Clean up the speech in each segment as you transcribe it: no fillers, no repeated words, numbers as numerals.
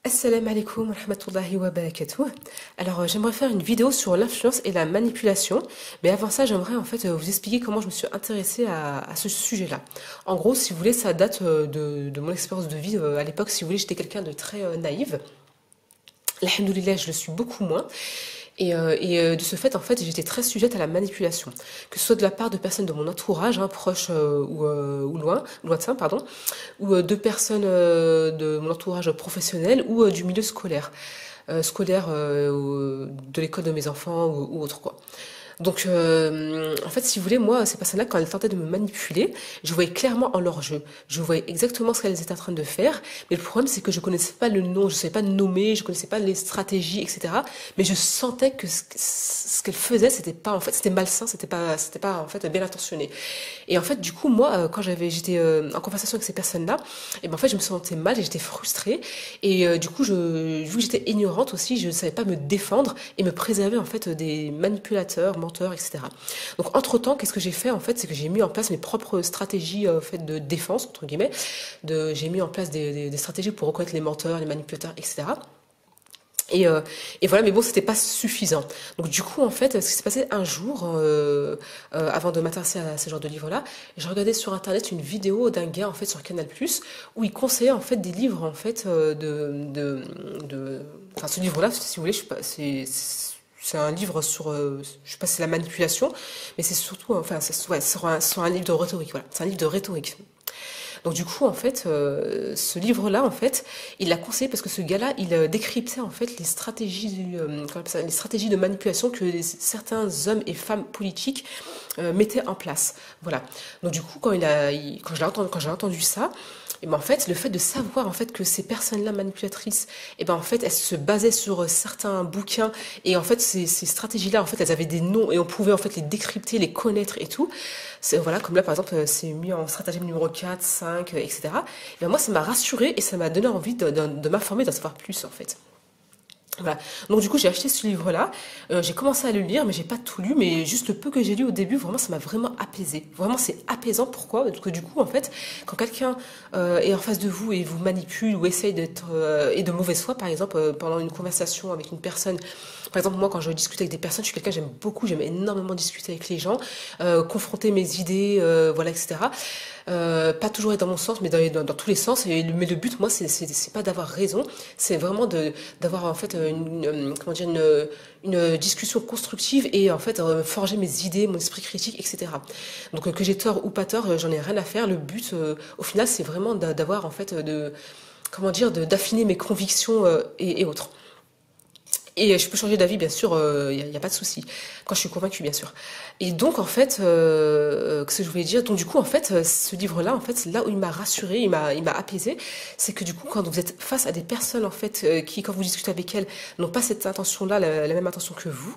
Assalamu alaikum wa rahmatullahi wa barakatuh. Alors, j'aimerais faire une vidéo sur l'influence et la manipulation, mais avant ça, j'aimerais en fait vous expliquer comment je me suis intéressée à ce sujet-là. En gros, si vous voulez, ça date de mon expérience de vie. À l'époque, si vous voulez, j'étais quelqu'un de très naïve. Alhamdoulilah, je le suis beaucoup moins. De ce fait, en fait, j'étais très sujette à la manipulation, que ce soit de la part de personnes de mon entourage, hein, proches ou lointains, pardon, ou de personnes de mon entourage professionnel ou du milieu scolaire, de l'école de mes enfants ou autre quoi. Donc, en fait, si vous voulez, moi, ces personnes-là, quand elles tentaient de me manipuler, je voyais clairement en leur jeu. Je voyais exactement ce qu'elles étaient en train de faire. Mais le problème, c'est que je connaissais pas le nom, je savais pas nommer, je connaissais pas les stratégies, etc. Mais je sentais que ce qu'elles faisaient, c'était pas, en fait, c'était malsain, c'était pas, en fait, bien intentionné. Et en fait, du coup, moi, quand j'étais en conversation avec ces personnes-là, et ben, en fait, je me sentais mal et j'étais frustrée. Du coup, vu que j'étais ignorante aussi, je ne savais pas me défendre et me préserver, en fait, des manipulateurs, menteurs, etc. Donc, entre-temps, qu'est-ce que j'ai fait, en fait, c'est que j'ai mis en place mes propres stratégies, en fait, de défense, entre guillemets. J'ai mis en place des stratégies pour reconnaître les menteurs, les manipulateurs, etc. Et voilà, mais bon, c'était pas suffisant. Donc du coup, en fait, ce qui s'est passé un jour, avant de m'intéresser à ce genre de livre-là, je regardais sur internet une vidéo d'un gars en fait sur Canal+, où il conseillait en fait des livres en fait enfin ce livre-là, si vous voulez, je sais pas, c'est un livre sur, je sais pas si c'est la manipulation, mais c'est surtout, enfin, ouais, sur un livre de rhétorique, voilà, c'est un livre de rhétorique. Donc du coup, en fait, ce livre-là, en fait, il l'a conseillé parce que ce gars-là, il décryptait en fait les stratégies, comment on appelle ça, les stratégies de manipulation que certains hommes et femmes politiques mettaient en place. Voilà. Donc du coup, quand j'ai entendu ça, et ben en fait, le fait de savoir en fait que ces personnes-là manipulatrices, et ben en fait, elles se basaient sur certains bouquins et en fait ces stratégies-là, en fait, elles avaient des noms et on pouvait en fait les décrypter, les connaître et tout. C'est voilà, comme là par exemple, c'est mis en stratagème numéro 4, 5, etc. Et ben moi, ça m'a rassurée et ça m'a donné envie de m'informer, d'en savoir plus en fait. Voilà. Donc du coup, j'ai acheté ce livre-là. J'ai commencé à le lire, mais j'ai pas tout lu. Mais juste le peu que j'ai lu au début, vraiment, ça m'a vraiment apaisé. Vraiment, c'est apaisant. Pourquoi? Parce que du coup, en fait, quand quelqu'un est en face de vous et vous manipule ou essaye d'être et de mauvaise foi, par exemple, pendant une conversation avec une personne. Par exemple, moi, quand je discute avec des personnes, je suis quelqu'un, j'aime énormément discuter avec les gens, confronter mes idées, voilà, etc. Pas toujours être dans mon sens, mais dans tous les sens. Mais le but, moi, c'est pas d'avoir raison, c'est vraiment d'avoir en fait comment dire, une discussion constructive et en fait forger mes idées, mon esprit critique, etc. Donc que j'ai tort ou pas tort, j'en ai rien à faire. Le but, au final, c'est vraiment d'avoir en fait comment dire, d'affiner mes convictions et autres. Et je peux changer d'avis, bien sûr, y a pas de souci. Quand je suis convaincue, bien sûr. Et donc, en fait, ce que je voulais dire, donc du coup, en fait, ce livre-là, en fait, là où il m'a rassurée, il m'a apaisée, c'est que du coup, quand vous êtes face à des personnes, en fait, qui, quand vous discutez avec elles, n'ont pas cette intention-là, la même intention que vous,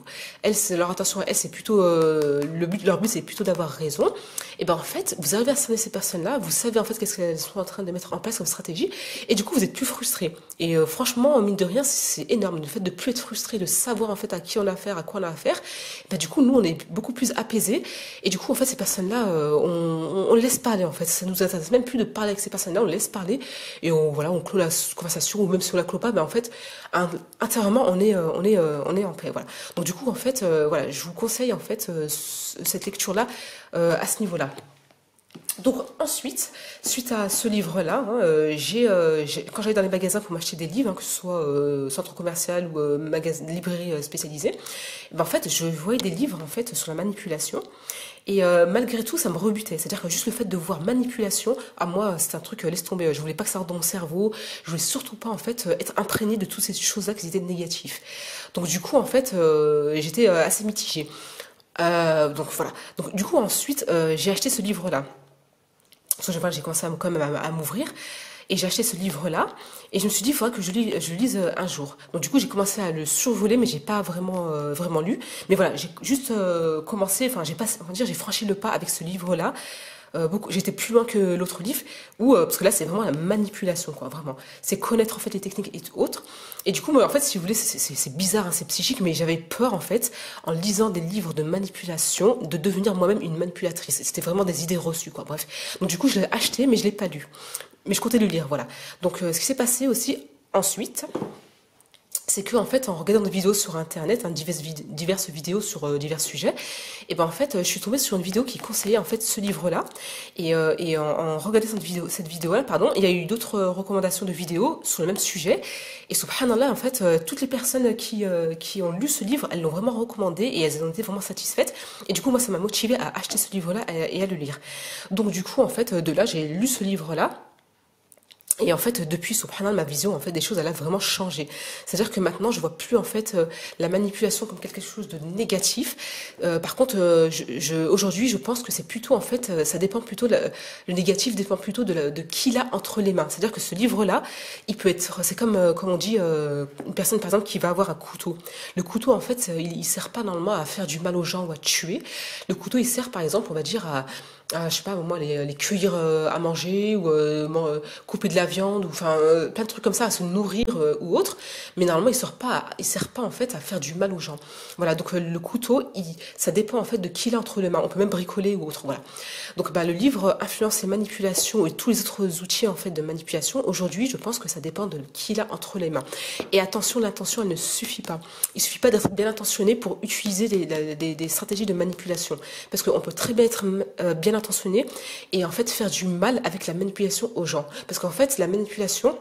leur intention, elles, c'est plutôt, leur but, c'est plutôt d'avoir raison. Et ben, en fait, vous arrivez à cerner ces personnes-là, vous savez, en fait, qu'est-ce qu'elles sont en train de mettre en place comme stratégie, et du coup, vous êtes plus frustré. Et franchement, mine de rien, c'est énorme. Le fait de plus être frustré, de savoir en fait à qui on a affaire, à quoi on a affaire, bah, du coup, nous, on est beaucoup plus apaisés. Et du coup, en fait, ces personnes-là, on laisse parler, en fait. Ça nous intéresse même plus de parler avec ces personnes-là, on laisse parler. Et voilà, on clôt la conversation, ou même si on la clôt pas, mais en fait, intérieurement, on est en paix, voilà. Donc, du coup, en fait, voilà, je vous conseille, en fait, cette lecture-là, à ce niveau-là. Donc ensuite, suite à ce livre-là, hein, quand j'allais dans les magasins pour m'acheter des livres, hein, que ce soit centre commercial ou librairie spécialisée, ben, en fait, je voyais des livres en fait sur la manipulation. Et malgré tout, ça me rebutait. C'est-à-dire que juste le fait de voir manipulation, à moi, c'est un truc, laisse tomber. Je voulais pas que ça rentre dans mon cerveau. Je voulais surtout pas, en fait, être imprégnée de toutes ces choses-là qui étaient négatives. Donc du coup, en fait, j'étais assez mitigée. Donc voilà. Donc du coup, ensuite, j'ai acheté ce livre-là. Parce que j'ai commencé quand même à m'ouvrir. Et j'ai acheté ce livre-là. Et je me suis dit, il faudrait que je le lise un jour. Donc du coup, j'ai commencé à le survoler, mais j'ai pas vraiment lu. Mais voilà, j'ai juste commencé, enfin, j'ai franchi le pas avec ce livre-là. J'étais plus loin que l'autre livre, parce que là, c'est vraiment la manipulation, quoi, vraiment. C'est connaître, en fait, les techniques et autres. Et du coup, moi, en fait, si vous voulez, c'est bizarre, hein, c'est psychique, mais j'avais peur, en fait, en lisant des livres de manipulation, de devenir moi-même une manipulatrice. C'était vraiment des idées reçues, quoi, bref. Donc, du coup, je l'ai acheté, mais je l'ai pas lu. Mais je comptais le lire, voilà. Donc, ce qui s'est passé aussi, ensuite, c'est que en fait, en regardant des vidéos sur internet, hein, diverses vidéos sur divers sujets, et ben en fait, je suis tombée sur une vidéo qui conseillait en fait ce livre-là, et en regardant cette vidéo-là, pardon, il y a eu d'autres recommandations de vidéos sur le même sujet, et subhanallah, en fait, toutes les personnes qui ont lu ce livre, elles l'ont vraiment recommandé et elles en étaient vraiment satisfaites, et du coup, moi, ça m'a motivée à acheter ce livre-là et à le lire. Donc du coup, en fait, de là, j'ai lu ce livre-là. Et en fait, depuis, subhanallah, ma vision en fait des choses, elle a vraiment changé. C'est-à-dire que maintenant, je vois plus en fait la manipulation comme quelque chose de négatif. Par contre, aujourd'hui, je pense que c'est plutôt en fait, ça dépend plutôt le négatif dépend plutôt de qui l'a entre les mains. C'est-à-dire que ce livre-là, il peut être, c'est comme on dit, une personne par exemple qui va avoir un couteau. Le couteau, en fait, il sert pas normalement à faire du mal aux gens ou à tuer. Le couteau, il sert par exemple, on va dire je sais pas moi, les cueillir à manger ou couper de la viande ou enfin plein de trucs comme ça, à se nourrir ou autre, mais normalement il sert pas en fait à faire du mal aux gens. Voilà, donc le couteau, ça dépend en fait de qui l'a entre les mains. On peut même bricoler ou autre. Voilà. Donc le livre Influence et manipulation et tous les autres outils en fait de manipulation, aujourd'hui je pense que ça dépend de qui l'a entre les mains. Et attention, l'intention elle ne suffit pas. Il suffit pas d'être bien intentionné pour utiliser des stratégies de manipulation, parce qu'on peut très bien être bien intentionné et en fait faire du mal avec la manipulation aux gens. Parce qu'en fait, la manipulation,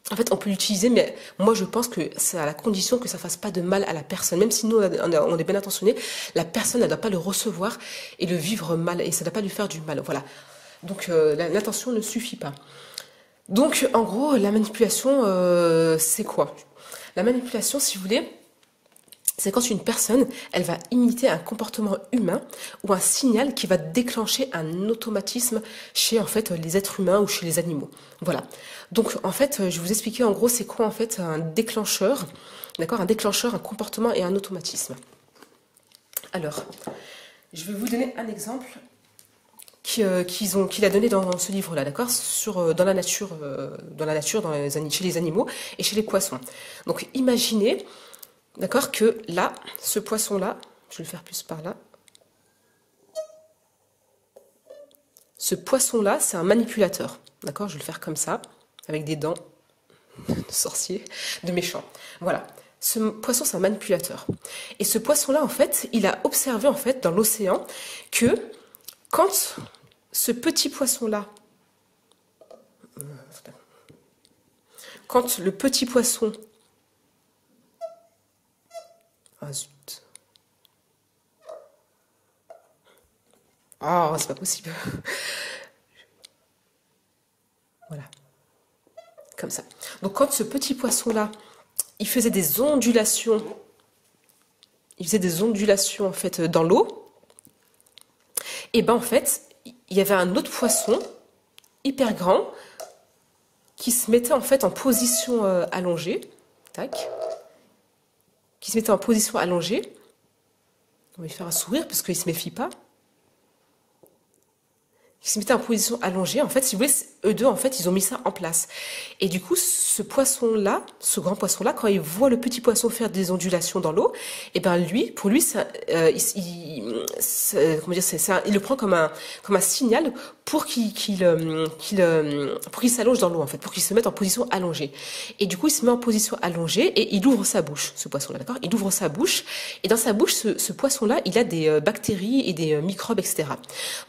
en fait, on peut l'utiliser, mais moi je pense que c'est à la condition que ça fasse pas de mal à la personne. Même si nous on est bien intentionné, la personne ne doit pas le recevoir et le vivre mal et ça ne doit pas lui faire du mal. Voilà. Donc l'intention ne suffit pas. Donc en gros, la manipulation, c'est quoi? La manipulation, si vous voulez, c'est quand une personne, elle va imiter un comportement humain ou un signal qui va déclencher un automatisme chez en fait les êtres humains ou chez les animaux. Voilà. Donc en fait, je vais vous expliquer en gros c'est quoi en fait un déclencheur, d'accord? Un déclencheur, un comportement et un automatisme. Alors, je vais vous donner un exemple qu'il a donné dans ce livre-là, d'accord? Dans la nature, chez les animaux et chez les poissons. Donc imaginez. D'accord, que là, ce poisson-là, je vais le faire plus par là. Ce poisson-là, c'est un manipulateur. D'accord, je vais le faire comme ça, avec des dents de sorcier, de méchant. Voilà. Ce poisson, c'est un manipulateur. Et ce poisson-là, en fait, il a observé, en fait, dans l'océan, que quand ce petit poisson-là, quand le petit poisson, ah zut. Ah, c'est pas possible. Voilà. Comme ça. Donc quand ce petit poisson-là, il faisait des ondulations en fait dans l'eau, et ben en fait, il y avait un autre poisson hyper grand qui se mettait en fait en position allongée. Tac. Qui se mettait en position allongée. On va lui faire un sourire parce qu'il ne se méfie pas. Qui se mettait en position allongée. En fait, si vous voulez, eux deux, en fait, ils ont mis ça en place. Et du coup, ce poisson-là, ce grand poisson-là, quand il voit le petit poisson faire des ondulations dans l'eau, et ben pour lui, ça, il le prend comme un signal pour qu'il s'allonge dans l'eau, en fait, pour qu'il se mette en position allongée. Et du coup, il se met en position allongée et il ouvre sa bouche, ce poisson-là, d'accord? Il ouvre sa bouche et dans sa bouche, ce poisson-là, il a des bactéries et des microbes, etc.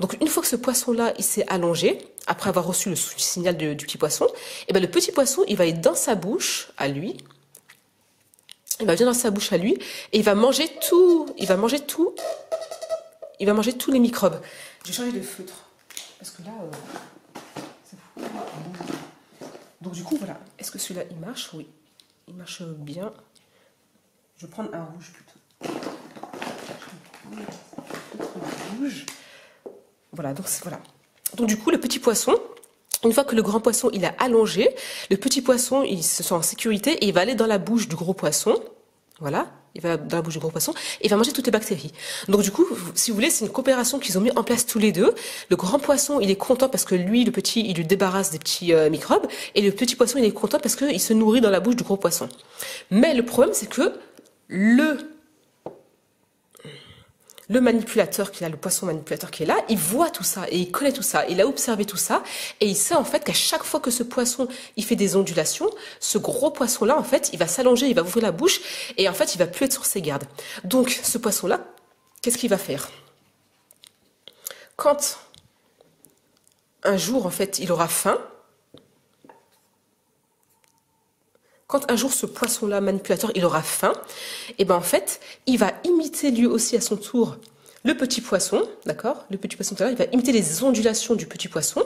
Donc, une fois que ce poisson-là, il s'est allongé, après avoir reçu le signal du petit poisson, et ben le petit poisson, il va être dans sa bouche à lui. Il va venir dans sa bouche à lui et il va manger tous les microbes. Je vais changer de feutre parce que là, c'est fou. Donc du coup, voilà. Est-ce que celui-là, il marche? Oui, il marche bien. Je vais prendre un rouge plutôt. Rouge. Voilà, voilà. Donc du coup, le petit poisson, une fois que le grand poisson il a allongé, le petit poisson il se sent en sécurité et il va aller dans la bouche du gros poisson. Voilà, il va dans la bouche du gros poisson et il va manger toutes les bactéries. Donc du coup, si vous voulez, c'est une coopération qu'ils ont mis en place tous les deux. Le grand poisson il est content parce que lui, le petit, il lui débarrasse des petits microbes et le petit poisson il est content parce qu'il se nourrit dans la bouche du gros poisson. Mais le problème c'est que le le manipulateur qui est là, le poisson manipulateur qui est là, il voit tout ça et il connaît tout ça. Il a observé tout ça et il sait en fait qu'à chaque fois que ce poisson, il fait des ondulations, ce gros poisson-là, en fait, il va s'allonger, il va ouvrir la bouche et en fait, il va plus être sur ses gardes. Donc, ce poisson-là, qu'est-ce qu'il va faire? Quand un jour, en fait, il aura faim, quand un jour ce poisson-là, manipulateur, il aura faim, et ben en fait, il va imiter lui aussi à son tour le petit poisson, d'accord? Le petit poisson, il va imiter les ondulations du petit poisson.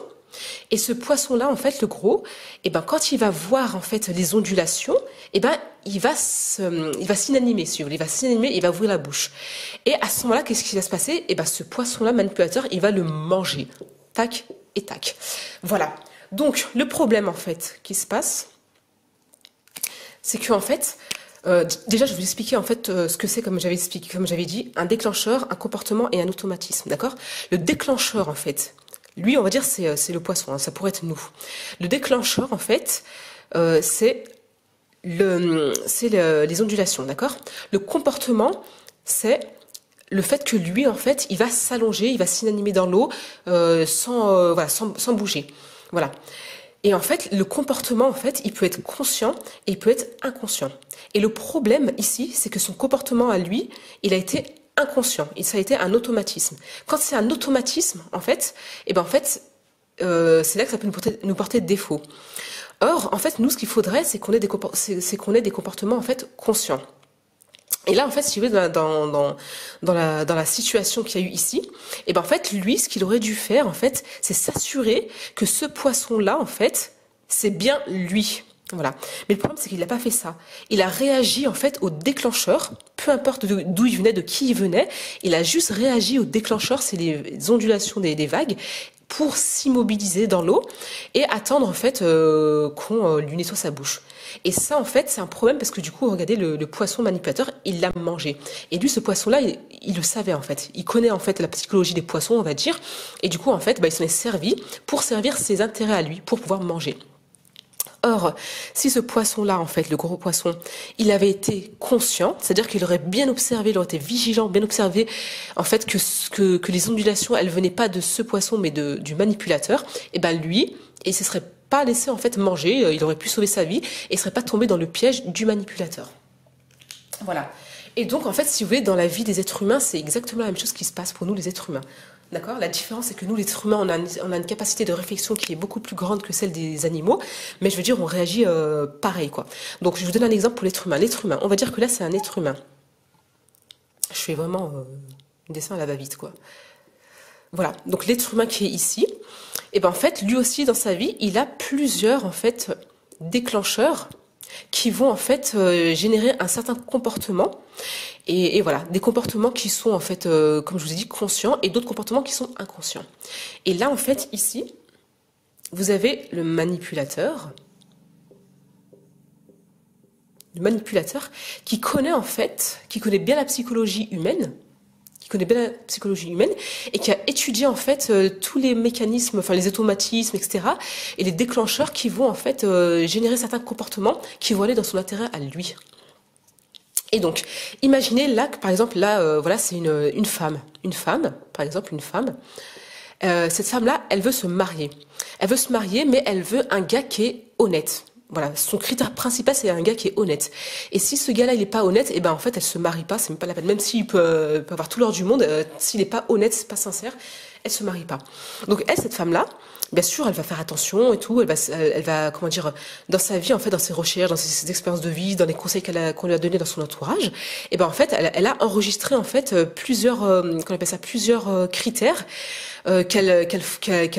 Et ce poisson-là, en fait, le gros, et ben quand il va voir en fait les ondulations, et ben il va s'inanimer, si vous voulez, il va s'inanimer, il va ouvrir la bouche. Et à ce moment-là, qu'est-ce qui va se passer? Et ben ce poisson-là, manipulateur, il va le manger, tac et tac. Voilà. Donc le problème en fait qui se passe, c'est que en fait, déjà je vais vous expliquer en fait ce que c'est, comme j'avais dit, un déclencheur, un comportement et un automatisme, d'accord? Le déclencheur en fait, lui on va dire c'est le poisson, hein, ça pourrait être nous. Le déclencheur en fait, c'est les ondulations, d'accord? Le comportement, c'est le fait que lui en fait, il va s'allonger, il va s'inanimer dans l'eau sans bouger, voilà. Et en fait, le comportement, en fait, il peut être conscient et il peut être inconscient. Et le problème ici, c'est que son comportement à lui, il a été inconscient. Et ça a été un automatisme. Quand c'est un automatisme, en fait, et ben en fait, c'est là que ça peut nous porter défaut. Or, en fait, nous, ce qu'il faudrait, c'est qu'on ait des comportements en fait conscients. Et là, en fait, si vous voulez, dans la situation qu'il y a eu ici, et ben en fait, lui, ce qu'il aurait dû faire, en fait, c'est s'assurer que ce poisson-là, en fait, c'est bien lui. Voilà. Mais le problème, c'est qu'il n'a pas fait ça. Il a réagi, en fait, au déclencheur, peu importe d'où il venait, de qui il venait, il a juste réagi au déclencheur, c'est les ondulations des vagues, pour s'immobiliser dans l'eau et attendre en fait qu'on lui nettoie sa bouche. Et ça en fait c'est un problème parce que du coup regardez le poisson manipulateur il l'a mangé et lui ce poisson là il le savait en fait, il connaît en fait la psychologie des poissons on va dire et du coup en fait il s'en est servi pour servir ses intérêts à lui pour pouvoir manger. Or, si ce poisson-là, en fait, le gros poisson, il avait été conscient, c'est-à-dire qu'il aurait bien observé, il aurait été vigilant, bien observé, en fait, que les ondulations, elles venaient pas de ce poisson, mais du manipulateur, et ben lui, il se serait pas laissé, en fait, manger, il aurait pu sauver sa vie, et il serait pas tombé dans le piège du manipulateur. Voilà. Et donc, en fait, si vous voulez, dans la vie des êtres humains, c'est exactement la même chose qui se passe pour nous, les êtres humains. D'accord? La différence, c'est que nous, les êtres humains, on a une capacité de réflexion qui est beaucoup plus grande que celle des animaux, mais je veux dire, on réagit pareil, quoi. Donc, je vous donne un exemple pour l'être humain. L'être humain, on va dire que là, c'est un être humain. Je fais vraiment un dessin à la va-vite, quoi. Voilà. Donc, l'être humain qui est ici, et ben en fait, lui aussi, dans sa vie, il a plusieurs, en fait, déclencheurs qui vont en fait générer un certain comportement et voilà, des comportements qui sont en fait, comme je vous ai dit, conscients et d'autres comportements qui sont inconscients. Et là en fait, ici, vous avez le manipulateur qui connaît en fait, qui connaît bien la psychologie humaine, et qui a étudié en fait tous les mécanismes, enfin les automatismes, etc. et les déclencheurs qui vont en fait générer certains comportements qui vont aller dans son intérêt à lui. Et donc, imaginez là que par exemple là, voilà, c'est une femme, par exemple une femme. Cette femme-là, elle veut se marier. Elle veut se marier, mais elle veut un gars qui est honnête. Voilà, son critère principal, c'est un gars qui est honnête. Et si ce gars-là, il est pas honnête, et ben en fait, elle se marie pas, c'est même pas la peine. Même s'il peut avoir tout l'or du monde, s'il est pas honnête, c'est pas sincère, elle se marie pas. Donc elle, cette femme-là, bien sûr, elle va faire attention et tout. Elle va, comment dire, dans sa vie, en fait, dans ses recherches, dans ses expériences de vie, dans les conseils qu'on lui a donnés dans son entourage, et ben en fait, elle a enregistré en fait plusieurs, qu'on appelle ça, plusieurs critères qu'elle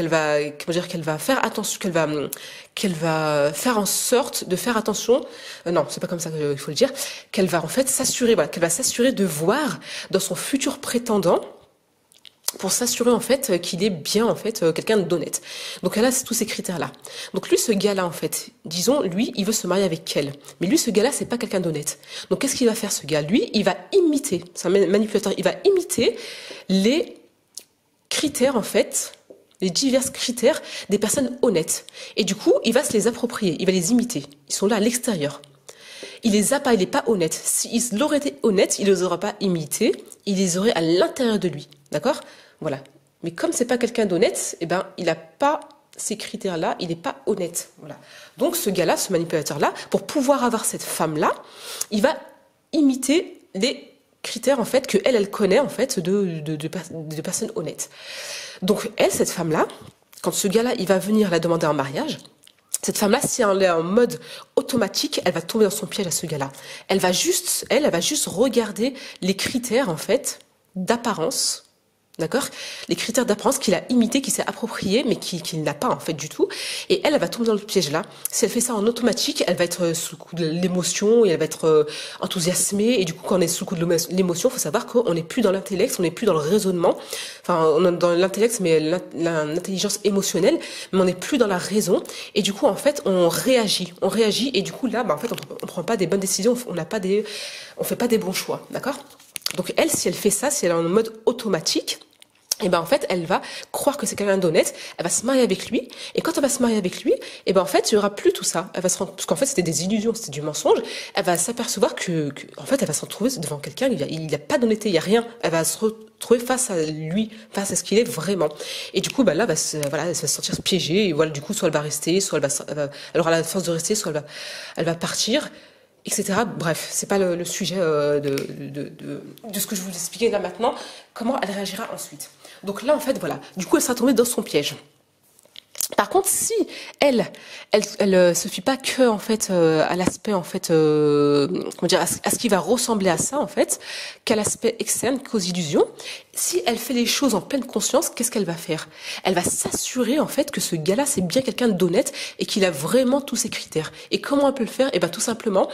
va faire attention, qu'elle va faire en sorte de faire attention. Non, c'est pas comme ça qu'il faut le dire. Qu'elle va en fait s'assurer, voilà, qu'elle va s'assurer de voir dans son futur prétendant, pour s'assurer en fait qu'il est bien en fait quelqu'un d'honnête. Donc elle a tous ces critères-là. Donc lui, ce gars-là en fait, disons, lui, il veut se marier avec elle. Mais lui, ce gars-là, c'est pas quelqu'un d'honnête. Donc qu'est-ce qu'il va faire ce gars? Lui, il va imiter, c'est un manipulateur, il va imiter les critères en fait, les divers critères des personnes honnêtes. Et du coup, il va se les approprier, il va les imiter. Ils sont là à l'extérieur. il les a pas, il est pas honnête. S'il aurait été honnête, il les aurait pas imités, il les aurait à l'intérieur de lui, d'accord? Voilà. Mais comme c'est pas quelqu'un d'honnête, eh ben, il a pas ces critères-là, il n'est pas honnête, voilà. Donc ce gars-là, ce manipulateur-là, pour pouvoir avoir cette femme-là, il va imiter les critères en fait que elle connaît en fait de personnes honnêtes. Donc elle, cette femme-là, quand ce gars-là, il va venir la demander en mariage. Cette femme-là, si elle est en mode automatique, elle va tomber dans son piège à ce gars-là. Elle va juste regarder les critères, en fait, d'apparence. D'accord? Les critères d'apparence qu'il a imités, qu'il s'est appropriés, mais qu'il n'a pas, en fait, du tout. Et elle va tomber dans le piège là. Si elle fait ça en automatique, elle va être sous le coup de l'émotion et elle va être enthousiasmée. Et du coup, quand on est sous le coup de l'émotion, il faut savoir qu'on n'est plus dans l'intellect, on n'est plus dans le raisonnement. Enfin, on est dans l'intellect, mais l'intelligence émotionnelle, mais on n'est plus dans la raison. Et du coup, en fait, on réagit. On réagit et du coup, là, en fait, on prend pas des bonnes décisions, on fait pas des bons choix. D'accord? Donc elle, si elle fait ça, si elle est en mode automatique, et ben en fait, elle va croire que c'est quelqu'un d'honnête, elle va se marier avec lui, et quand elle va se marier avec lui, et ben en fait, il y aura plus tout ça. Elle va se rendre, parce qu'en fait, c'était des illusions, c'était du mensonge. Elle va s'apercevoir en fait, elle va se retrouver devant quelqu'un, il a pas d'honnêteté, il y a rien. Elle va se retrouver face à lui, face à ce qu'il est vraiment. Et du coup, bah là, elle va se sentir piégée, et voilà, du coup, soit elle va rester, soit elle aura la force de rester, soit elle va partir, etc. Bref, c'est pas le sujet de ce que je vous expliquais là maintenant. Comment elle réagira ensuite. Donc là, en fait, voilà. Du coup, elle sera tombée dans son piège. Par contre, si elle se fie pas que en fait à l'aspect en fait comment dire, à ce qui va ressembler à ça en fait, qu'à l'aspect externe, qu'aux illusions, si elle fait les choses en pleine conscience, qu'est-ce qu'elle va faire? Elle va s'assurer en fait que ce gars-là c'est bien quelqu'un d'honnête et qu'il a vraiment tous ces critères. Et comment elle peut le faire? Eh ben tout simplement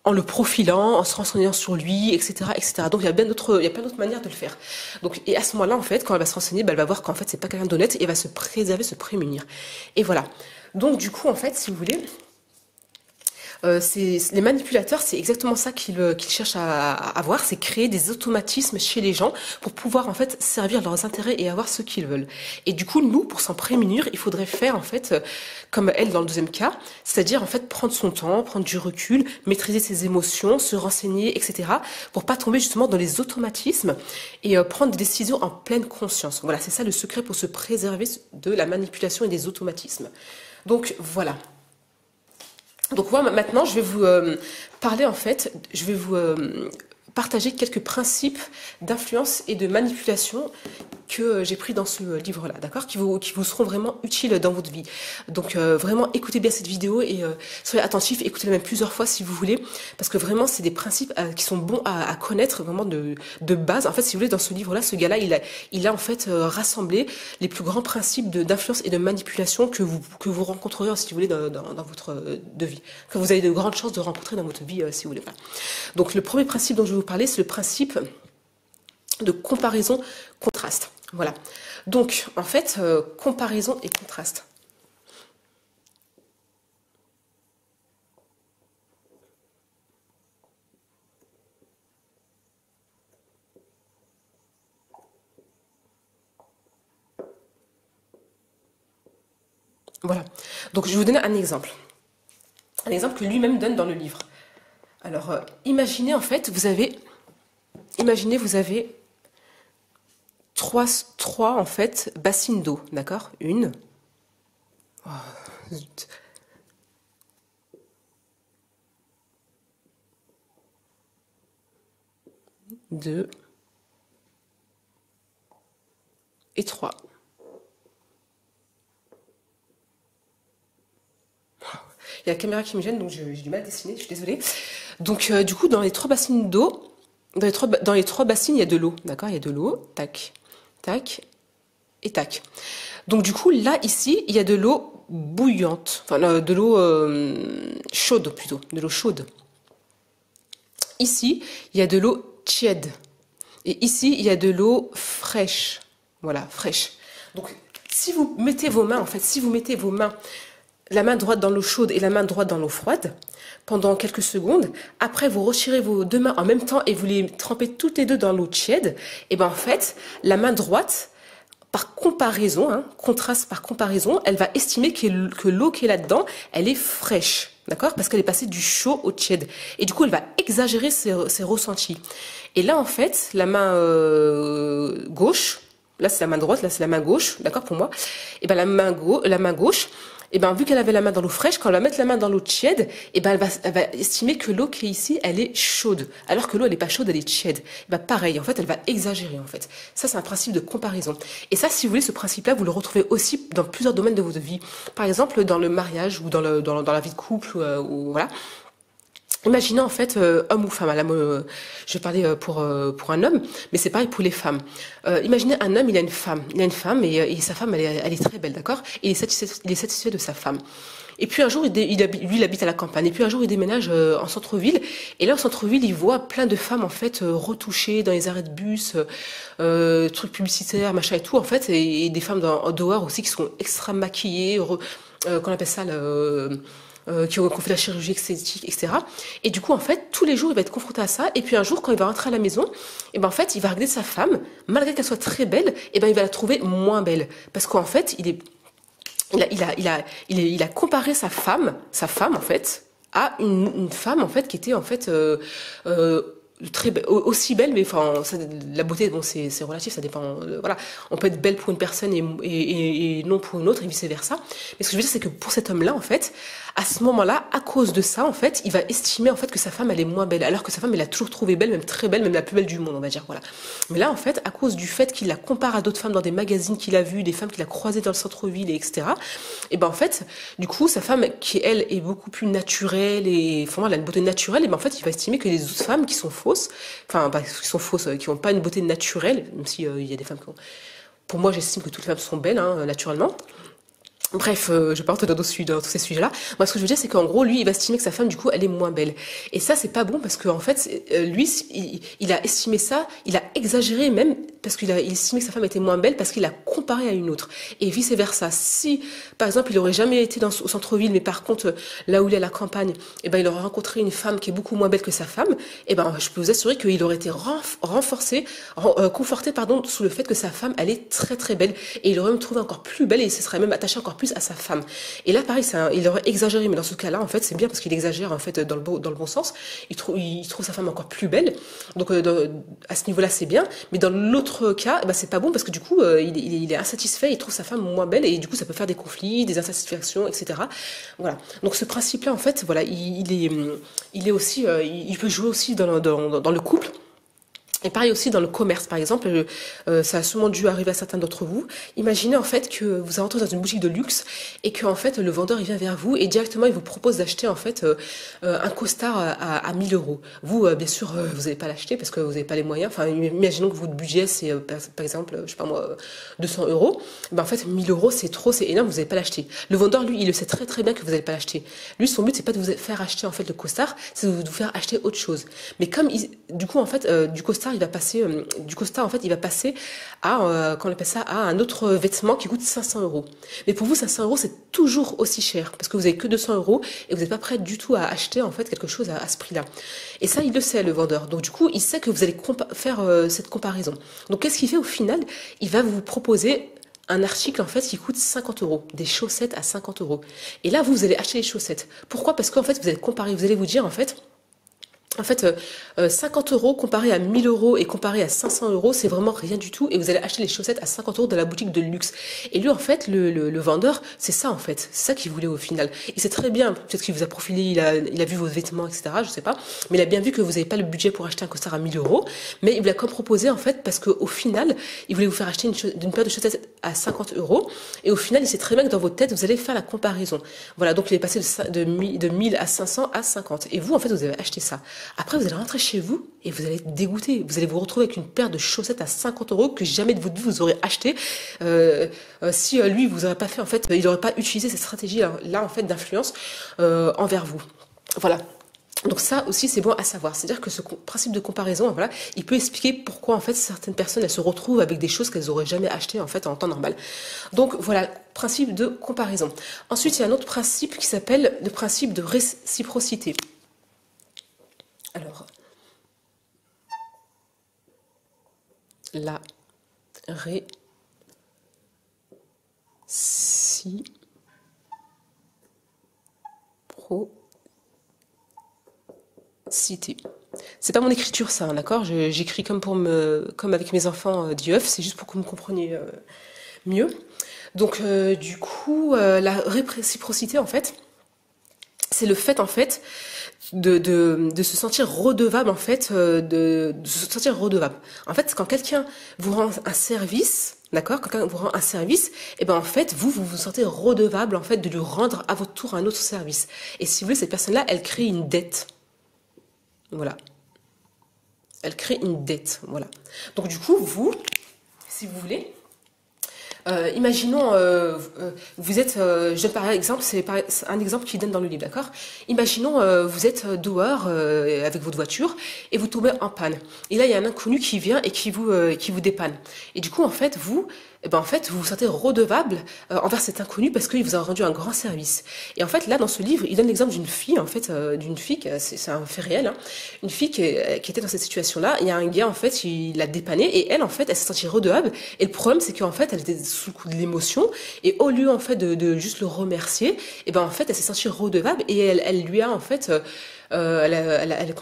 en le profilant, en se renseignant sur lui, etc., etc. Donc il y a plein d'autres manières de le faire. Donc et à ce moment-là, en fait, quand elle va se renseigner, elle va voir qu'en fait c'est pas quelqu'un d'honnête et elle va se préserver, se prémunir. Et voilà. Donc du coup, en fait, si vous voulez, les manipulateurs, c'est exactement ça qu'ils cherchent à avoir, c'est créer des automatismes chez les gens pour pouvoir en fait servir leurs intérêts et avoir ce qu'ils veulent. Et du coup, nous, pour s'en prémunir, il faudrait faire en fait comme elle dans le deuxième cas, c'est-à-dire en fait prendre son temps, prendre du recul, maîtriser ses émotions, se renseigner, etc. pour pas tomber justement dans les automatismes et prendre des décisions en pleine conscience. Voilà, c'est ça le secret pour se préserver de la manipulation et des automatismes. Donc voilà. Donc moi maintenant je vais vous parler en fait, je vais vous partager quelques principes d'influence et de manipulation que j'ai pris dans ce livre-là, d'accord, qui vous seront vraiment utiles dans votre vie. Donc vraiment écoutez bien cette vidéo et soyez attentifs, écoutez-la même plusieurs fois si vous voulez, parce que vraiment c'est des principes qui sont bons à connaître vraiment de base. En fait, si vous voulez, dans ce livre-là, ce gars-là, il a en fait rassemblé les plus grands principes d'influence et de manipulation que vous rencontrerez, si vous voulez, dans votre de vie, que vous avez de grandes chances de rencontrer dans votre vie, si vous voulez. Voilà. Donc le premier principe dont je vais vous parler, c'est le principe de comparaison-contraste. Voilà. Donc, en fait, comparaison et contraste. Voilà. Donc, je vais vous donner un exemple. Un exemple que lui-même donne dans le livre. Alors, imaginez, en fait, vous avez trois en fait, bassines d'eau, d'accord? Une. Oh, zut. Deux. Et trois. Il y a la caméra qui me gêne, donc j'ai du mal à dessiner, je suis désolée. Donc, du coup, dans les trois bassines d'eau, dans les trois bassines, il y a de l'eau, d'accord? Il y a de l'eau, tac, tac, et tac. Donc du coup, là, ici, il y a de l'eau bouillante, enfin de l'eau chaude plutôt, de l'eau chaude. Ici, il y a de l'eau tiède. Et ici, il y a de l'eau fraîche. Voilà, fraîche. Donc, si vous mettez vos mains, en fait, si vous mettez vos mains, la main droite dans l'eau chaude et la main droite dans l'eau froide, pendant quelques secondes, après vous retirez vos deux mains en même temps et vous les trempez toutes les deux dans l'eau tiède, et bien en fait, la main droite, par comparaison, contraste par comparaison, elle va estimer que l'eau qui est là-dedans, elle est fraîche. d'accord? Parce qu'elle est passée du chaud au tiède. Et du coup, elle va exagérer ses ressentis. Et là, en fait, la main gauche, là c'est la main droite, là c'est la main gauche, d'accord pour moi? Et ben la main gauche, et ben vu qu'elle avait la main dans l'eau fraîche, quand elle va mettre la main dans l'eau tiède, et ben elle va estimer que l'eau qui est ici, elle est chaude, alors que l'eau elle est pas chaude, elle est tiède. Et ben pareil, en fait, elle va exagérer en fait. Ça c'est un principe de comparaison. Et ça, si vous voulez, ce principe-là, vous le retrouvez aussi dans plusieurs domaines de votre vie. Par exemple, dans le mariage ou dans la vie de couple, ou voilà. Imaginez en fait homme ou femme. Là, moi, je vais parler pour un homme, mais c'est pareil pour les femmes. Imaginez un homme, il a une femme et sa femme, elle est très belle, d'accord? Et il est satisfait de sa femme. Et puis un jour, lui, il habite à la campagne. Et puis un jour, il déménage en centre-ville. Et là, en centre-ville, il voit plein de femmes en fait retouchées dans les arrêts de bus, trucs publicitaires, machin et tout en fait, et des femmes en dehors aussi qui sont extra maquillées, qu'on appelle ça qui ont fait la chirurgie esthétique, etc. Et du coup, en fait, tous les jours, il va être confronté à ça. Et puis un jour, quand il va rentrer à la maison, et ben en fait, il va regarder sa femme, malgré qu'elle soit très belle, et ben il va la trouver moins belle, parce qu'en fait, il a comparé sa femme en fait, à une femme en fait qui était en fait euh, aussi belle, mais enfin la beauté bon c'est relatif, ça dépend, voilà, on peut être belle pour une personne et non pour une autre et vice versa. Mais ce que je veux dire c'est que pour cet homme là en fait, à ce moment-là, à cause de ça en fait, il va estimer en fait que sa femme elle est moins belle, alors que sa femme il l'a toujours trouvée belle, même très belle, même la plus belle du monde on va dire, voilà. Mais là en fait, à cause du fait qu'il la compare à d'autres femmes dans des magazines qu'il a vues, des femmes qu'il a croisées dans le centre-ville et etc. Et ben en fait, du coup sa femme qui elle est beaucoup plus naturelle et vraiment elle a une beauté naturelle, et ben en fait il va estimer que les autres femmes qui sont fausses, enfin qui sont fausses, qui n'ont pas une beauté naturelle, même si il y a des femmes qui ont... Pour moi, j'estime que toutes les femmes sont belles, hein, naturellement. Bref, je vais pas rentrer dans tous ces sujets-là. Moi, ce que je veux dire, c'est qu'en gros, lui, il va estimer que sa femme, du coup, elle est moins belle. Et ça, c'est pas bon parce qu'en fait, lui, il a estimé ça, il a exagéré même parce il estimé que sa femme était moins belle parce qu'il l'a comparée à une autre. Et vice versa. Si, par exemple, il aurait jamais été au centre-ville, mais par contre, là où il est à la campagne, eh ben, il aurait rencontré une femme qui est beaucoup moins belle que sa femme, eh ben, je peux vous assurer qu'il aurait été conforté, pardon, sous le fait que sa femme, elle est très très belle. Et il aurait même trouvé encore plus belle et il se serait même attaché encore plus à sa femme. Et là, pareil, il aurait exagéré, mais dans ce cas-là, en fait, c'est bien parce qu'il exagère en fait dans le bon sens. Il trouve sa femme encore plus belle. Donc à ce niveau-là, c'est bien. Mais dans l'autre cas, bah, c'est pas bon parce que du coup, il est insatisfait, il trouve sa femme moins belle et du coup, ça peut faire des conflits, des insatisfactions, etc. Voilà. Donc ce principe-là, en fait, voilà, il est aussi, il peut jouer aussi dans le couple. Et pareil aussi dans le commerce, par exemple, ça a sûrement dû arriver à certains d'entre vous. Imaginez en fait que vous rentrez dans une boutique de luxe et que en fait le vendeur il vient vers vous et directement il vous propose d'acheter en fait un costard à 1000 euros. Vous, bien sûr, vous n'allez pas l'acheter parce que vous n'avez pas les moyens. Enfin, imaginons que votre budget c'est par exemple, je sais pas moi, 200 euros. Ben en fait 1000 euros c'est trop, c'est énorme, vous n'allez pas l'acheter. Le vendeur lui, il le sait très très bien que vous n'allez pas l'acheter. Lui, son but c'est pas de vous faire acheter en fait le costard, c'est de vous faire acheter autre chose. Mais comme du coup en fait du costard il va passer du costard en fait il va passer à quand on appelle ça à un autre vêtement qui coûte 500 euros. Mais pour vous 500 euros c'est toujours aussi cher parce que vous avez que 200 euros et vous n'êtes pas prêt du tout à acheter en fait quelque chose à ce prix-là. Et ça il le sait le vendeur. Donc du coup il sait que vous allez faire cette comparaison. Donc qu'est-ce qu'il fait au final? Il va vous proposer un article en fait qui coûte 50 euros, des chaussettes à 50 euros. Et là vous allez acheter les chaussettes. Pourquoi? Parce qu'en fait vous allez comparer, vous allez vous dire en fait, 50 euros comparé à 1000 euros et comparé à 500 euros, c'est vraiment rien du tout. Et vous allez acheter les chaussettes à 50 euros dans la boutique de luxe. Et lui, en fait, le vendeur, c'est ça, en fait. C'est ça qu'il voulait au final. Et c'est très bien. Peut-être qu'il vous a profilé, il a vu vos vêtements, etc. Je sais pas. Mais il a bien vu que vous n'avez pas le budget pour acheter un costard à 1000 euros. Mais il vous l'a comme proposé, en fait, parce qu'au final, il voulait vous faire acheter une paire de chaussettes à 50 euros. Et au final, il sait très bien que dans votre tête, vous allez faire la comparaison. Voilà. Donc, il est passé de 1000 à 500 à 50. Et vous, en fait, vous avez acheté ça. Après, vous allez rentrer chez vous et vous allez être dégoûté. Vous allez vous retrouver avec une paire de chaussettes à 50 euros que jamais de votre vie vous aurez acheté. Si lui, vous n'aurait pas fait, en fait, il n'aurait pas utilisé cette stratégie-là, en fait, d'influence envers vous. Voilà. Donc ça aussi c'est bon à savoir, c'est-à-dire que ce principe de comparaison, voilà, il peut expliquer pourquoi en fait certaines personnes elles se retrouvent avec des choses qu'elles auraient jamais achetées en fait en temps normal. Donc voilà, principe de comparaison. Ensuite il y a un autre principe qui s'appelle le principe de réciprocité. Alors, la réciprocité. cité. C'est pas mon écriture ça, hein, d'accord? J'écris comme comme avec mes enfants d'IEF, c'est juste pour que vous me compreniez mieux. Donc du coup, la réciprocité en fait, c'est le fait en fait de se sentir redevable en fait, de se sentir redevable. En fait, quand quelqu'un vous rend un service, d'accord, quand quelqu'un vous rend un service, et ben en fait vous sentez redevable en fait de lui rendre à votre tour un autre service. Et si vous voulez, cette personne-là, elle crée une dette. Voilà. Elle crée une dette. Voilà. Donc du coup, vous, si vous voulez, imaginons, vous êtes, je donne par exemple, c'est un exemple qui donne dans le livre, d'accord? Imaginons, vous êtes dehors avec votre voiture et vous tombez en panne. Et là, il y a un inconnu qui vient et qui vous dépanne. Et du coup, en fait, vous, eh ben, en fait, vous vous sentez redevable envers cet inconnu parce qu'il vous a rendu un grand service. Et en fait, là, dans ce livre, il donne l'exemple d'une fille, en fait, d'une fille, c'est un fait réel, hein, une fille qui était dans cette situation-là. Il y a un gars, en fait, il l'a dépannée et elle, en fait, elle s'est sentie redevable. Et le problème, c'est qu'en fait, elle était sous le coup de l'émotion et au lieu, en fait, de juste le remercier, et ben, en fait, elle s'est sentie redevable et elle lui a, en fait, comment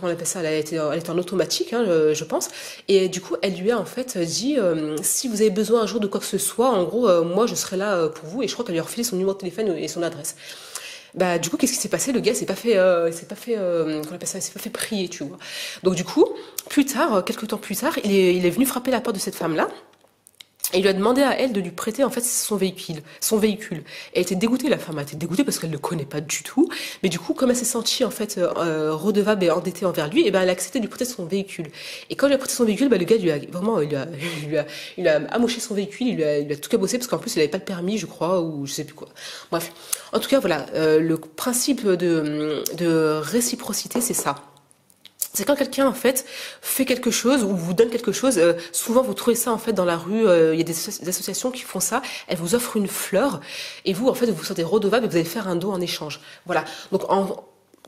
on appelle ça, elle était en automatique, hein, je pense. Et du coup, elle lui a en fait dit, si vous avez besoin un jour de quoi que ce soit, en gros, moi je serai là pour vous. Et je crois qu'elle lui a refilé son numéro de téléphone et son adresse. Bah du coup, qu'est-ce qui s'est passé? Le gars s'est pas fait, comment on appelle ça, il s'est pas fait prier, tu vois. Donc du coup, plus tard, quelques temps plus tard, il est venu frapper la porte de cette femme-là. Et il lui a demandé à elle de lui prêter en fait son véhicule, Elle était dégoûtée, la femme, elle était dégoûtée parce qu'elle ne le connaît pas du tout. Mais du coup, comme elle s'est sentie en fait redevable et endettée envers lui, et ben elle a accepté de lui prêter son véhicule. Et quand il lui a prêté son véhicule, ben, le gars lui a vraiment, il a amoché son véhicule, il a tout cabossé parce qu'en plus il avait pas de permis, je crois, ou je sais plus quoi. Bref, en tout cas voilà, le principe de réciprocité, c'est ça. C'est quand quelqu'un en fait fait quelque chose ou vous donne quelque chose. Souvent vous trouvez ça en fait dans la rue. Il y a des associations qui font ça. Elles vous offrent une fleur et vous en fait vous vous sentez redevable et vous allez faire un don en échange. Voilà. Donc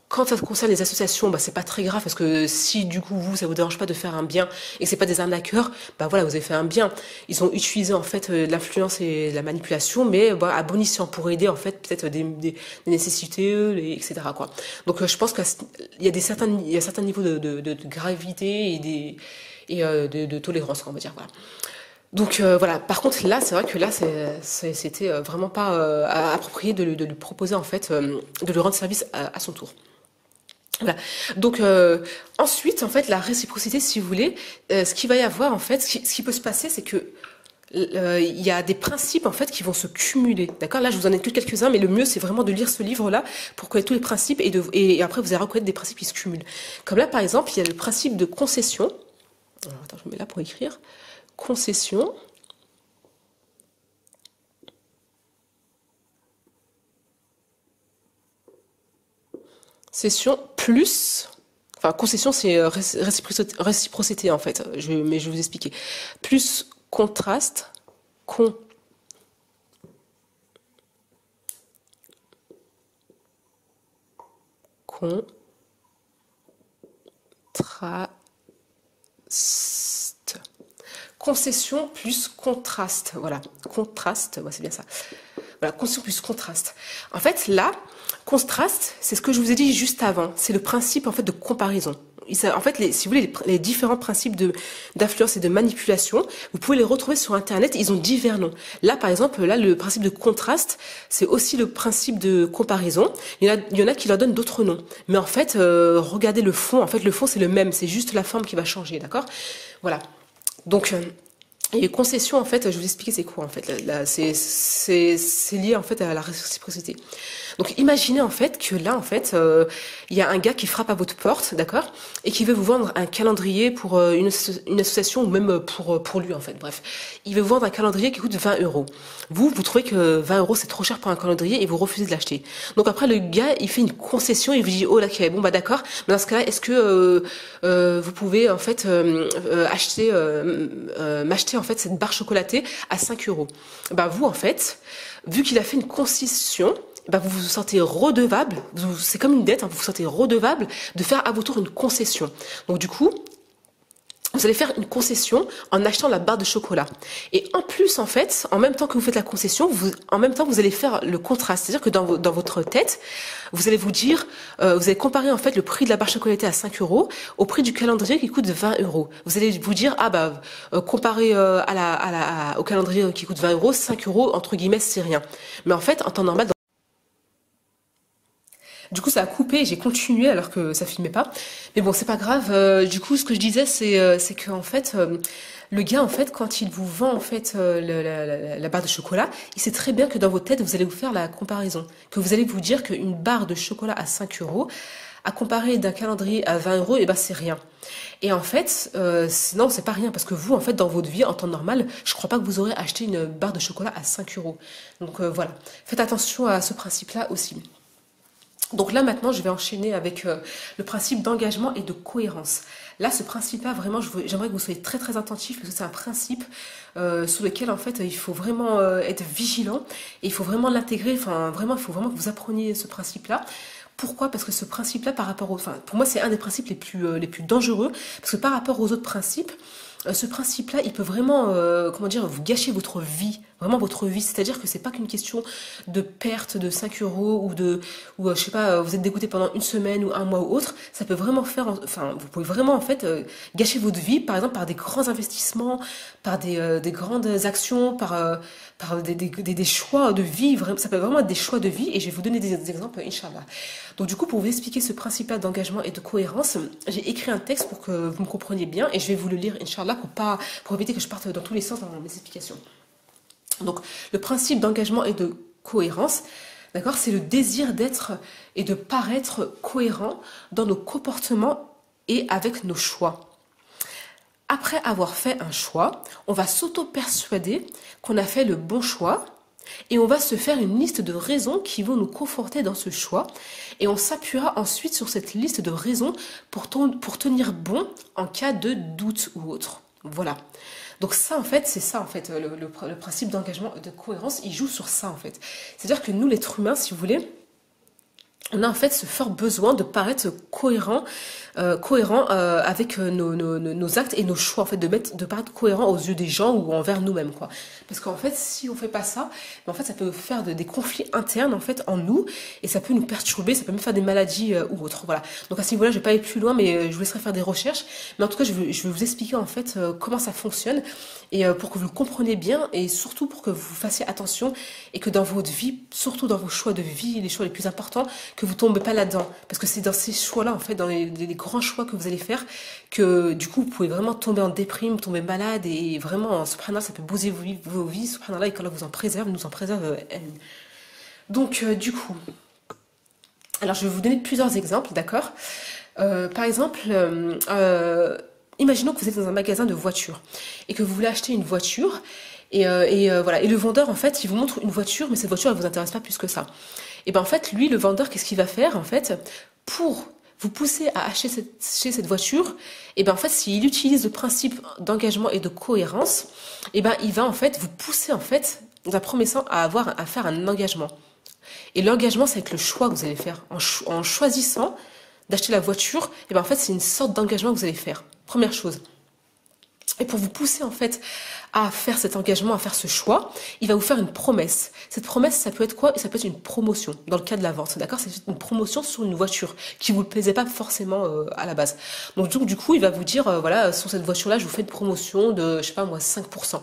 quand ça concerne les associations, bah c'est pas très grave parce que si du coup ça vous dérange pas de faire un bien et que c'est pas des arnaqueurs, bah voilà, vous avez fait un bien. Ils ont utilisé en fait l'influence et la manipulation, mais bah, à bon escient pour aider en fait peut-être des nécessités, etc. quoi. Donc je pense qu'il y a certains niveaux de gravité de tolérance, on va dire. Voilà. Donc voilà. Par contre là, c'est vrai que là, c'était vraiment pas approprié de lui proposer en fait de lui rendre service à son tour. Voilà. Donc ensuite, en fait, la réciprocité, si vous voulez, ce qu'il va y avoir, en fait, ce qui peut se passer, c'est que il y a des principes en fait qui vont se cumuler, d'accord? Là, je vous en ai que quelques-uns, mais le mieux, c'est vraiment de lire ce livre-là pour connaître tous les principes et après, vous allez reconnaître des principes qui se cumulent. Comme là, par exemple, il y a le principe de concession. Alors, attends, je me mets là pour écrire. Concession. Cession plus, enfin concession c'est réciprocité en fait, mais je vais vous expliquer. Plus contraste, con, contraste. Concession plus contraste, voilà, contraste, ouais, c'est bien ça. Voilà, concession plus contraste. En fait, là, contraste, c'est ce que je vous ai dit juste avant. C'est le principe en fait de comparaison. En fait, si vous voulez, les différents principes d'influence et de manipulation, vous pouvez les retrouver sur Internet. Ils ont divers noms. Là, par exemple, là, le principe de contraste, c'est aussi le principe de comparaison. Il y en a qui leur donnent d'autres noms. Mais en fait, regardez le fond. En fait, le fond, c'est le même. C'est juste la forme qui va changer, d'accord? Voilà. Donc, et concession, en fait, je vais vous expliquer c'est quoi, en fait. Là, c'est lié, en fait, à la réciprocité. Donc, imaginez, en fait, que là, en fait, il y a un gars qui frappe à votre porte, d'accord, et qui veut vous vendre un calendrier pour une association ou même pour lui, en fait. Bref, il veut vous vendre un calendrier qui coûte 20 euros. Vous trouvez que 20 euros, c'est trop cher pour un calendrier et vous refusez de l'acheter. Donc, après, le gars, il fait une concession, il vous dit, oh, là, ok, bon, bah, d'accord. Mais dans ce cas-là, est-ce que vous pouvez, en fait, m'acheter, en fait, cette barre chocolatée à 5 euros? Bah, vous, en fait, vu qu'il a fait une concession, bah vous vous sentez redevable, c'est comme une dette, hein, vous vous sentez redevable de faire à votre tour une concession. Donc du coup, vous allez faire une concession en achetant la barre de chocolat. Et en plus, en fait, en même temps que vous faites la concession, en même temps, vous allez faire le contraste. C'est-à-dire que dans votre tête, vous allez vous dire, vous allez comparer en fait le prix de la barre chocolatée à 5 euros au prix du calendrier qui coûte 20 euros. Vous allez vous dire, ah bah, comparé au calendrier qui coûte 20 euros, 5 euros, entre guillemets, c'est rien. Mais en fait, en temps normal, du coup, ça a coupé, j'ai continué alors que ça filmait pas. Mais bon, c'est pas grave. Du coup, ce que je disais, c'est que en fait, le gars, en fait, quand il vous vend en fait la barre de chocolat, il sait très bien que dans votre tête, vous allez vous faire la comparaison, que vous allez vous dire qu'une barre de chocolat à 5 euros, à comparer d'un calendrier à 20 euros, et ben c'est rien. Et en fait, non, c'est pas rien parce que vous, en fait, dans votre vie, en temps normal, je crois pas que vous aurez acheté une barre de chocolat à 5 euros. Donc voilà, faites attention à ce principe-là aussi. Donc là maintenant je vais enchaîner avec le principe d'engagement et de cohérence. Là ce principe-là vraiment j'aimerais que vous soyez très très attentifs parce que c'est un principe sur lequel en fait il faut vraiment être vigilant et il faut vraiment l'intégrer, enfin vraiment il faut vraiment que vous appreniez ce principe-là. Pourquoi? Parce que ce principe-là par rapport enfin pour moi c'est un des principes les plus dangereux parce que par rapport aux autres principes, ce principe-là, il peut vraiment, comment dire, vous gâcher votre vie, vraiment votre vie. C'est-à-dire que c'est pas qu'une question de perte de 5 euros ou je sais pas, vous êtes dégoûté pendant une semaine ou un mois ou autre. Ça peut vraiment faire, enfin, vous pouvez vraiment en fait gâcher votre vie, par exemple par des grands investissements, par des grandes actions, par des choix de vie. Vraiment, ça peut vraiment être des choix de vie. Et je vais vous donner des exemples, Inch'Allah. Donc du coup, pour vous expliquer ce principe-là d'engagement et de cohérence, j'ai écrit un texte pour que vous me compreniez bien et je vais vous le lire, Inch'Allah, pour éviter que je parte dans tous les sens dans mes explications. Donc, le principe d'engagement et de cohérence, d'accord, c'est le désir d'être et de paraître cohérent dans nos comportements et avec nos choix. Après avoir fait un choix, on va s'auto-persuader qu'on a fait le bon choix et on va se faire une liste de raisons qui vont nous conforter dans ce choix et on s'appuiera ensuite sur cette liste de raisons pour tenir bon en cas de doute ou autre. Voilà. Donc ça en fait, c'est ça en fait, le principe d'engagement et de cohérence, il joue sur ça en fait. C'est-à-dire que nous l'être humain, si vous voulez, on a en fait ce fort besoin de paraître cohérent avec nos actes et nos choix, en fait, de paraître cohérent aux yeux des gens ou envers nous-mêmes, quoi. Parce qu'en fait, si on fait pas ça, en fait, ça peut faire des conflits internes, en fait, en nous, et ça peut nous perturber, ça peut même faire des maladies ou autres, voilà. Donc à ce niveau-là, je vais pas aller plus loin, mais je vous laisserai faire des recherches. Mais en tout cas, je vais vous expliquer, en fait, comment ça fonctionne, et pour que vous le compreniez bien, et surtout pour que vous fassiez attention, et que dans votre vie, surtout dans vos choix de vie, les choix les plus importants, que vous tombez pas là-dedans. Parce que c'est dans ces choix-là, en fait, dans les grands choix que vous allez faire, que du coup, vous pouvez vraiment tomber en déprime, tomber malade, et vraiment, subhanallah, ça peut bousiller vos vies, subhanallah, et qu'Allah vous en préserve, nous en préserve. Donc, du coup, alors je vais vous donner plusieurs exemples, d'accord? Par exemple, imaginons que vous êtes dans un magasin de voitures, et que vous voulez acheter une voiture, voilà. Et le vendeur, en fait, il vous montre une voiture, mais cette voiture, elle vous intéresse pas plus que ça. Et ben en fait, lui, le vendeur, qu'est-ce qu'il va faire, en fait, pour vous pousser à acheter cette voiture, et ben en fait, s'il utilise le principe d'engagement et de cohérence, et ben il va en fait vous pousser en fait, dans un premier temps, à faire un engagement. Et l'engagement, c'est avec le choix que vous allez faire. En choisissant d'acheter la voiture, et ben en fait, c'est une sorte d'engagement que vous allez faire. Première chose. Et pour vous pousser en fait à faire cet engagement, à faire ce choix, il va vous faire une promesse. Cette promesse, ça peut être quoi? Ça peut être une promotion, dans le cas de la vente, d'accord? C'est une promotion sur une voiture qui vous plaisait pas forcément à la base. Donc du coup, il va vous dire, voilà, sur cette voiture-là, je vous fais une promotion de, je sais pas moi, 5%.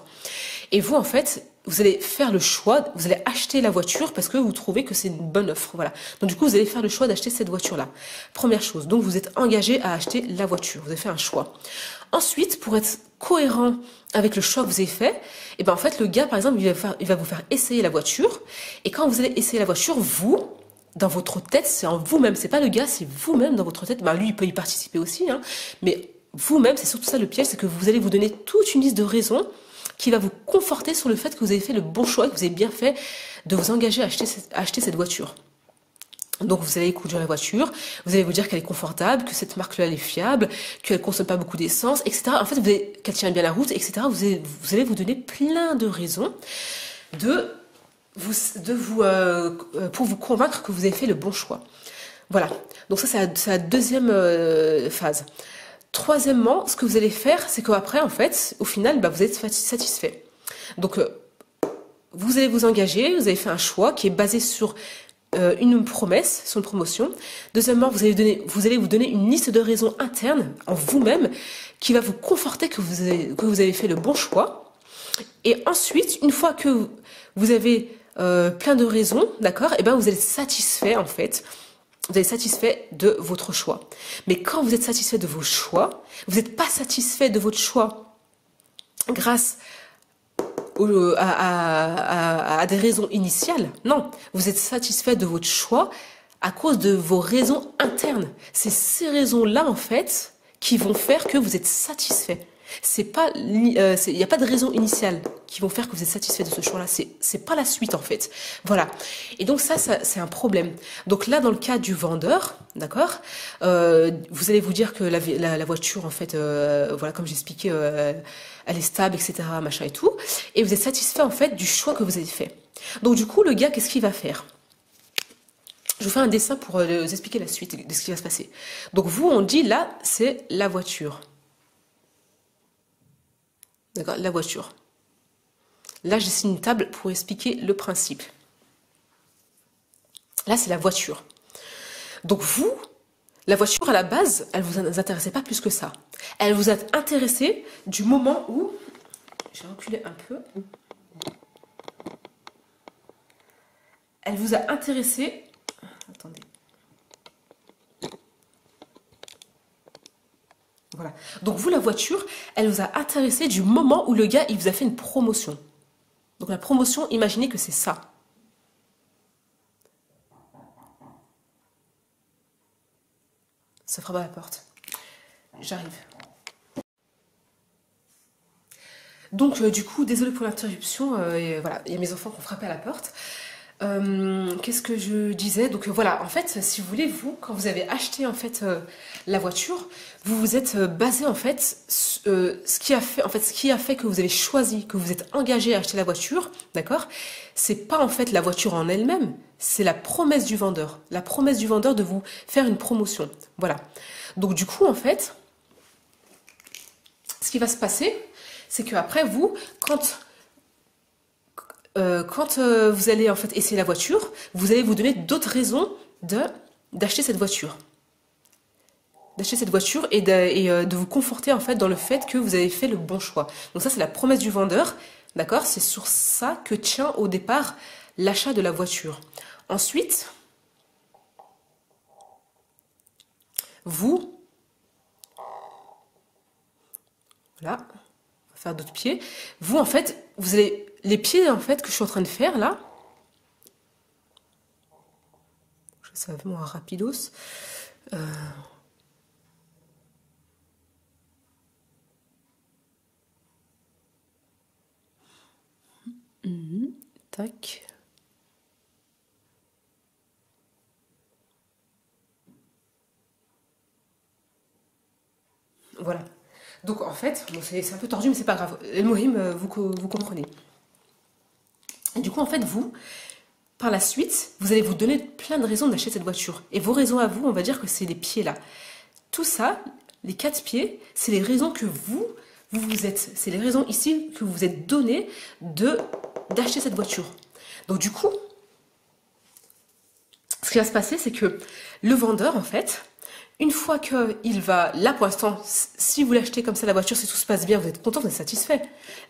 Et vous, en fait, vous allez faire le choix, vous allez acheter la voiture parce que vous trouvez que c'est une bonne offre, voilà. Donc du coup, vous allez faire le choix d'acheter cette voiture-là. Première chose, donc vous êtes engagé à acheter la voiture, vous avez fait un choix. Ensuite, pour être cohérent avec le choix que vous avez fait, et ben en fait, le gars, par exemple, il va vous faire essayer la voiture, et quand vous allez essayer la voiture, vous, dans votre tête, c'est en vous-même, c'est pas le gars, c'est vous-même dans votre tête. Ben lui, il peut y participer aussi, hein, mais vous-même, c'est surtout ça le piège, c'est que vous allez vous donner toute une liste de raisons qui va vous conforter sur le fait que vous avez fait le bon choix, que vous avez bien fait de vous engager à acheter cette voiture. Donc vous allez conduire la voiture, vous allez vous dire qu'elle est confortable, que cette marque-là elle est fiable, qu'elle consomme pas beaucoup d'essence, etc. En fait, qu'elle tient bien la route, etc. Vous allez vous donner plein de raisons pour vous convaincre que vous avez fait le bon choix. Voilà. Donc ça, c'est la deuxième phase. Troisièmement, ce que vous allez faire, c'est qu'après, en fait, au final, bah, vous êtes satisfait. Donc, vous allez vous engager, vous avez fait un choix qui est basé sur une promesse, sur une promotion. Deuxièmement, vous allez vous donner une liste de raisons internes en vous-même qui va vous conforter que vous avez fait le bon choix. Et ensuite, une fois que vous avez plein de raisons, d'accord, et ben vous êtes satisfait en fait. Vous êtes satisfait de votre choix. Mais quand vous êtes satisfait de vos choix, vous n'êtes pas satisfait de votre choix grâce à des raisons initiales. Non, vous êtes satisfait de votre choix à cause de vos raisons internes. C'est ces raisons-là, en fait, qui vont faire que vous êtes satisfait. Il n'y a pas de raison initiale qui vont faire que vous êtes satisfait de ce choix-là. C'est pas la suite, en fait. Voilà. Et donc ça c'est un problème. Donc là, dans le cas du vendeur, d'accord, vous allez vous dire que la voiture, en fait, voilà, comme j'expliquais, elle est stable, etc., machin et tout. Et vous êtes satisfait, en fait, du choix que vous avez fait. Donc du coup, le gars, qu'est-ce qu'il va faire? Je vous fais un dessin pour vous expliquer la suite de ce qui va se passer. Donc vous, on dit là, c'est la voiture. D'accord, la voiture. Là, j'ai une table pour expliquer le principe. Là, c'est la voiture. Donc vous, la voiture à la base, elle vous intéressait pas plus que ça. Elle vous a intéressé du moment où... Je vais reculer un peu. Elle vous a intéressé... Attendez. Voilà. Donc vous, la voiture, elle vous a intéressé du moment où le gars, il vous a fait une promotion. Donc la promotion, imaginez que c'est ça. Ça frappe à la porte. J'arrive. Donc du coup, désolé pour l'interruption. Voilà, il y a mes enfants qui ont frappé à la porte. Qu'est-ce que je disais? Donc voilà, en fait, si vous voulez, vous, quand vous avez acheté en fait la voiture, vous vous êtes basé en fait ce qui a fait que vous avez choisi, que vous êtes engagé à acheter la voiture, d'accord? C'est pas en fait la voiture en elle-même, c'est la promesse du vendeur, la promesse du vendeur de vous faire une promotion. Voilà. Donc du coup, en fait, ce qui va se passer, c'est que après vous, quand vous allez en fait essayer la voiture, vous allez vous donner d'autres raisons d'acheter cette voiture. D'acheter cette voiture et de vous conforter en fait dans le fait que vous avez fait le bon choix. Donc ça, c'est la promesse du vendeur, d'accord? C'est sur ça que tient au départ l'achat de la voiture. Ensuite, vous, voilà, on va faire d'autres pieds. Vous, en fait, vous allez... Les pieds, en fait, que je suis en train de faire, là, ça va vraiment rapidos. Tac. Voilà. Donc, en fait, bon, c'est un peu tordu, mais c'est pas grave. El Mohim, vous comprenez. Et du coup, en fait, vous, par la suite, vous allez vous donner plein de raisons d'acheter cette voiture. Et vos raisons à vous, on va dire que c'est les pieds là. Tout ça, les 4 pieds, c'est les raisons que vous êtes. C'est les raisons ici que vous vous êtes données d'acheter cette voiture. Donc du coup, ce qui va se passer, c'est que le vendeur, en fait, une fois qu'il va, là pour l'instant, si vous l'achetez comme ça la voiture, si tout se passe bien, vous êtes content, vous êtes satisfait.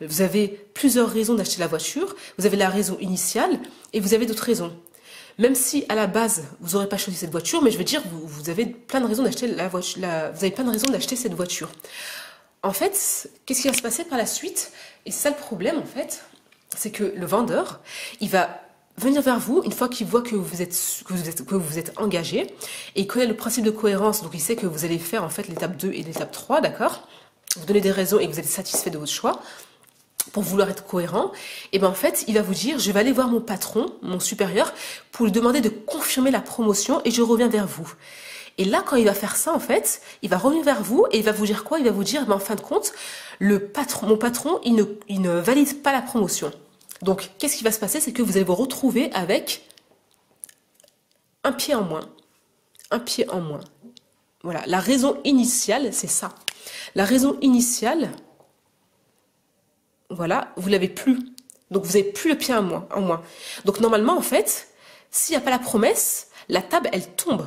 Vous avez plusieurs raisons d'acheter la voiture, vous avez la raison initiale et vous avez d'autres raisons. Même si à la base, vous n'aurez pas choisi cette voiture, mais je veux dire, vous avez plein de raisons d'acheter vous avez plein de raisons d'acheter cette voiture. En fait, qu'est-ce qui va se passer par la suite? Et c'est ça le problème en fait, c'est que le vendeur, il va venir vers vous une fois qu'il voit que vous êtes engagé et il connaît le principe de cohérence, donc il sait que vous allez faire en fait l'étape 2 et l'étape 3, d'accord? Vous donnez des raisons et que vous êtes satisfait de votre choix pour vouloir être cohérent, et bien en fait, il va vous dire, je vais aller voir mon patron, mon supérieur, pour lui demander de confirmer la promotion et je reviens vers vous. Et là, quand il va faire ça, en fait, il va revenir vers vous et il va vous dire quoi? Il va vous dire, ben, en fin de compte, mon patron, il ne valide pas la promotion. Donc, qu'est-ce qui va se passer? C'est que vous allez vous retrouver avec un pied en moins. Un pied en moins. Voilà, la raison initiale, c'est ça. La raison initiale, voilà, vous l'avez plus. Donc vous n'avez plus le pied en moins. Donc normalement, en fait, s'il n'y a pas la promesse, la table, elle tombe.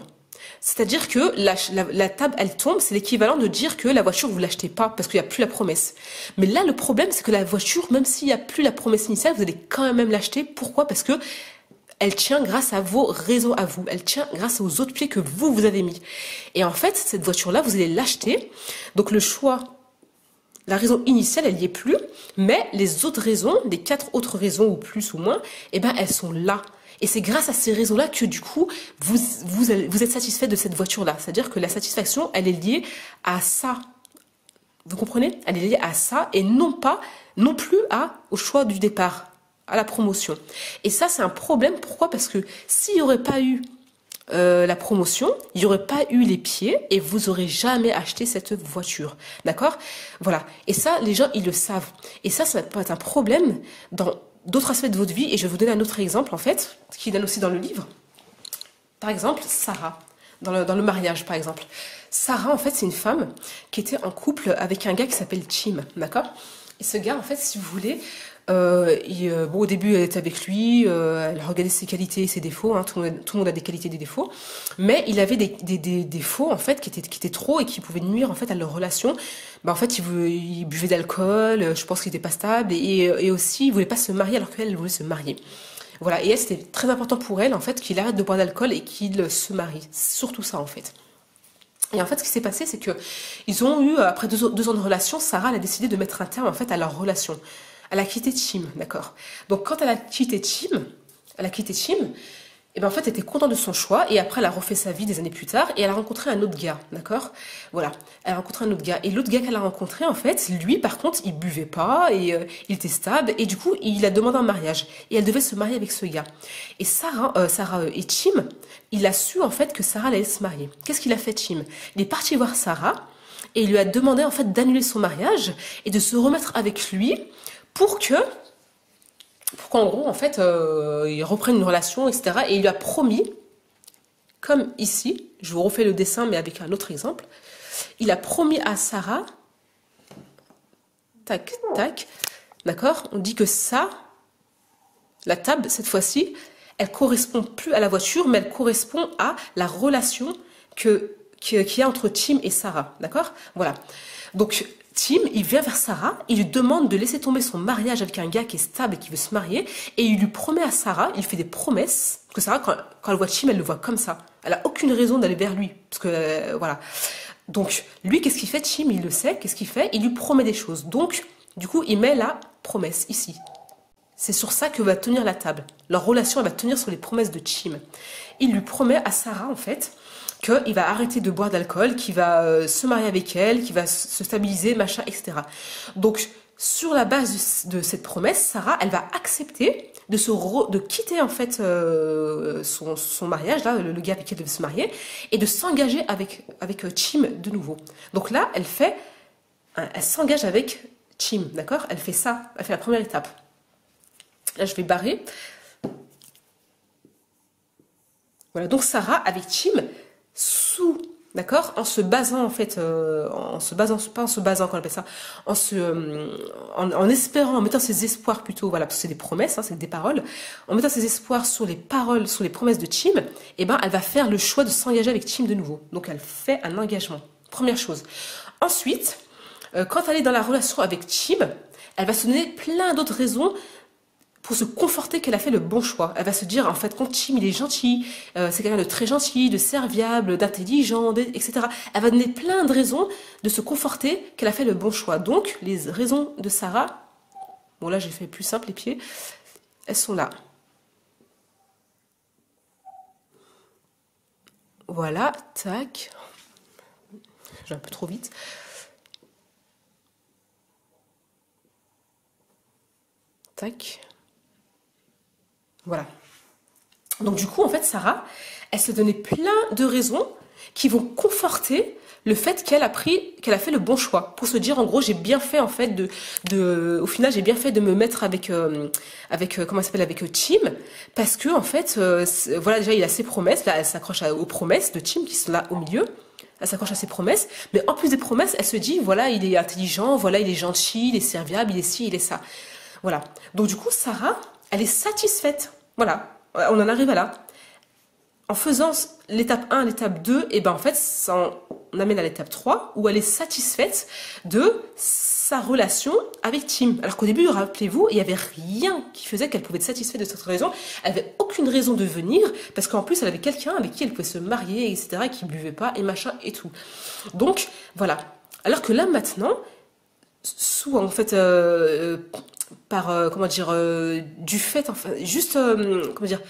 C'est-à-dire que la table, elle tombe, c'est l'équivalent de dire que la voiture, vous ne l'achetez pas parce qu'il n'y a plus la promesse. Mais là, le problème, c'est que la voiture, même s'il n'y a plus la promesse initiale, vous allez quand même l'acheter. Pourquoi? Parce que elle tient grâce à vos raisons à vous. Elle tient grâce aux autres pieds que vous avez mis. Et en fait, cette voiture-là, vous allez l'acheter. Donc le choix, la raison initiale, elle n'y est plus. Mais les autres raisons, les 4 autres raisons, ou plus ou moins, eh ben, elles sont là. Et c'est grâce à ces raisons-là que du coup, vous êtes satisfait de cette voiture-là. C'est-à-dire que la satisfaction, elle est liée à ça. Vous comprenez? Elle est liée à ça et non plus au choix du départ, à la promotion. Et ça, c'est un problème. Pourquoi? Parce que s'il n'y aurait pas eu la promotion, il n'y aurait pas eu les pieds et vous aurez jamais acheté cette voiture. D'accord? Voilà. Et ça, les gens, ils le savent. Et ça peut être un problème dans d'autres aspects de votre vie. Et je vais vous donner un autre exemple, en fait, qui donne aussi dans le livre. Par exemple, Sarah, dans le mariage, par exemple. Sarah, en fait, c'est une femme qui était en couple avec un gars qui s'appelle Tim, d'accord? Et ce gars, en fait, si vous voulez, au début, elle était avec lui, elle regardait ses qualités et ses défauts, hein, tout le monde a des qualités et des défauts, mais il avait des défauts, en fait, qui étaient trop et qui pouvaient nuire, en fait, à leur relation. En fait, il buvait d'alcool, je pense qu'il n'était pas stable, et aussi, il voulait pas se marier alors qu'elle voulait se marier. Voilà, et elle, c'était très important pour elle, en fait, qu'il arrête de boire d'alcool et qu'il se marie. C'est surtout ça, en fait. Et en fait, ce qui s'est passé, c'est que ils ont eu, après 2 ans de relation, Sarah, elle a décidé de mettre un terme, en fait, à leur relation. Elle a quitté Tim, d'accord? Donc, quand elle a quitté Tim, et ben en fait, elle était contente de son choix, et après, elle a refait sa vie des années plus tard, et elle a rencontré un autre gars, d'accord? Voilà, elle a rencontré un autre gars, et l'autre gars qu'elle a rencontré, en fait, lui, par contre, il buvait pas, et il était stable, et du coup, il a demandé un mariage, et elle devait se marier avec ce gars. Et Sarah et Tim, il a su, en fait, que Sarah allait se marier. Qu'est-ce qu'il a fait, Tim? Il est parti voir Sarah, et il lui a demandé, en fait, d'annuler son mariage, et de se remettre avec lui, pour qu'en gros, en fait, ils reprennent une relation, etc. Et il lui a promis, comme ici, je vous refais le dessin, mais avec un autre exemple, il a promis à Sarah, tac, tac, d'accord? On dit que ça, la table, cette fois-ci, elle correspond plus à la voiture, mais elle correspond à la relation qu'il y a entre Tim et Sarah, d'accord? Voilà. Donc, Tim, il vient vers Sarah, il lui demande de laisser tomber son mariage avec un gars qui est stable et qui veut se marier, et il lui promet à Sarah, il fait des promesses, parce que Sarah, quand elle voit Tim, elle le voit comme ça. Elle a aucune raison d'aller vers lui, parce que, voilà. Donc, lui, qu'est-ce qu'il fait? Tim, il le sait, qu'est-ce qu'il fait? Il lui promet des choses. Donc, du coup, il met la promesse ici. C'est sur ça que va tenir la table. Leur relation, elle va tenir sur les promesses de Tim. Il lui promet à Sarah, en fait, qu'il va arrêter de boire d'alcool, qu'il va se marier avec elle, qu'il va se stabiliser, machin, etc. Donc, sur la base de cette promesse, Sarah, elle va accepter de quitter, en fait, son mariage, là, le gars avec qui elle devait se marier, et de s'engager avec Tim de nouveau. Donc là, elle s'engage avec Tim, d'accord? Elle fait ça, elle fait la première étape. Là, je vais barrer. Voilà, donc Sarah, avec Tim, d'accord, en se basant en fait, pas en se basant, qu'on appelle ça, en espérant, en mettant ses espoirs plutôt, voilà, parce que c'est des promesses, hein, c'est des paroles, en mettant ses espoirs sur les paroles, sur les promesses de Tim, eh ben, elle va faire le choix de s'engager avec Tim de nouveau. Donc elle fait un engagement. Première chose. Ensuite, quand elle est dans la relation avec Tim, elle va se donner plein d'autres raisons pour se conforter qu'elle a fait le bon choix. Elle va se dire, en fait, quand Tim, il est gentil, c'est quelqu'un de très gentil, de serviable, d'intelligent, etc. Elle va donner plein de raisons de se conforter qu'elle a fait le bon choix. Donc, les raisons de Sarah, bon là, j'ai fait plus simple, les pieds, elles sont là. Voilà, tac. J'ai un peu trop vite. Tac. Voilà. Donc du coup, en fait, Sarah, elle se donnait plein de raisons qui vont conforter le fait qu'elle a fait le bon choix. Pour se dire, en gros, j'ai bien fait, en fait, au final, j'ai bien fait de me mettre avec comment ça s'appelle, avec Tim, parce que, en fait, voilà, déjà, il a ses promesses, là, elle s'accroche aux promesses de Tim qui sont là au milieu, elle s'accroche à ses promesses, mais en plus des promesses, elle se dit, voilà, il est intelligent, voilà, il est gentil, il est serviable, il est ci, il est ça. Voilà. Donc du coup, Sarah, elle est satisfaite. Voilà. On en arrive à là. En faisant l'étape 1, l'étape 2, et ben en fait, on amène à l'étape 3, où elle est satisfaite de sa relation avec Tim. Alors qu'au début, rappelez-vous, il n'y avait rien qui faisait qu'elle pouvait être satisfaite de cette raison. Elle n'avait aucune raison de venir, parce qu'en plus, elle avait quelqu'un avec qui elle pouvait se marier, etc., qui ne buvait pas, et machin, et tout. Donc, voilà. Alors que là, maintenant, sous, en fait, comment dire, du fait, enfin, juste, comment dire,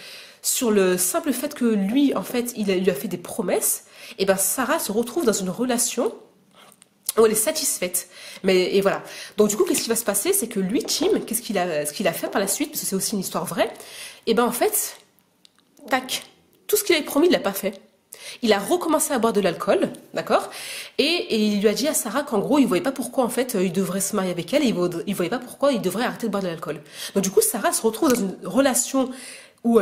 sur le simple fait que lui, en fait, il lui a fait des promesses, et ben Sarah se retrouve dans une relation où elle est satisfaite. Mais, et voilà. Donc du coup, qu'est-ce qui va se passer? C'est que lui, Tim, ce qu'il a fait par la suite, parce que c'est aussi une histoire vraie, et ben en fait, tac, tout ce qu'il avait promis, il l'a pas fait. Il a recommencé à boire de l'alcool, d'accord, et il lui a dit à Sarah qu'en gros, il voyait pas pourquoi en fait il devrait se marier avec elle, et il voyait pas pourquoi il devrait arrêter de boire de l'alcool. Donc du coup, Sarah se retrouve dans une relation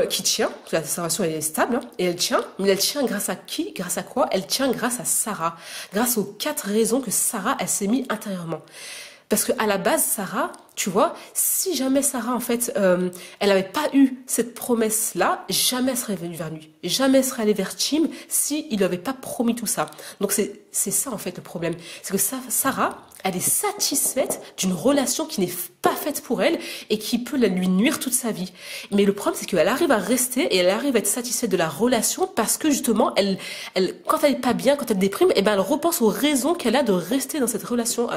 qui tient, sa relation elle est stable, hein, et elle tient, mais elle tient grâce à qui? Grâce à quoi? Elle tient grâce à Sarah, grâce aux 4 raisons que Sarah, elle s'est mis intérieurement. Parce que à la base, Sarah, tu vois, si jamais Sarah, en fait, elle n'avait pas eu cette promesse-là, jamais elle serait venue vers lui. Jamais elle serait allée vers Tim si il lui avait pas promis tout ça. Donc c'est ça, en fait, le problème. C'est que Sarah, elle est satisfaite d'une relation qui n'est pas faite pour elle et qui peut lui nuire toute sa vie. Mais le problème, c'est qu'elle arrive à rester et elle arrive à être satisfaite de la relation parce que justement, quand elle est pas bien, quand elle déprime, eh ben, elle repense aux raisons qu'elle a de rester dans cette relation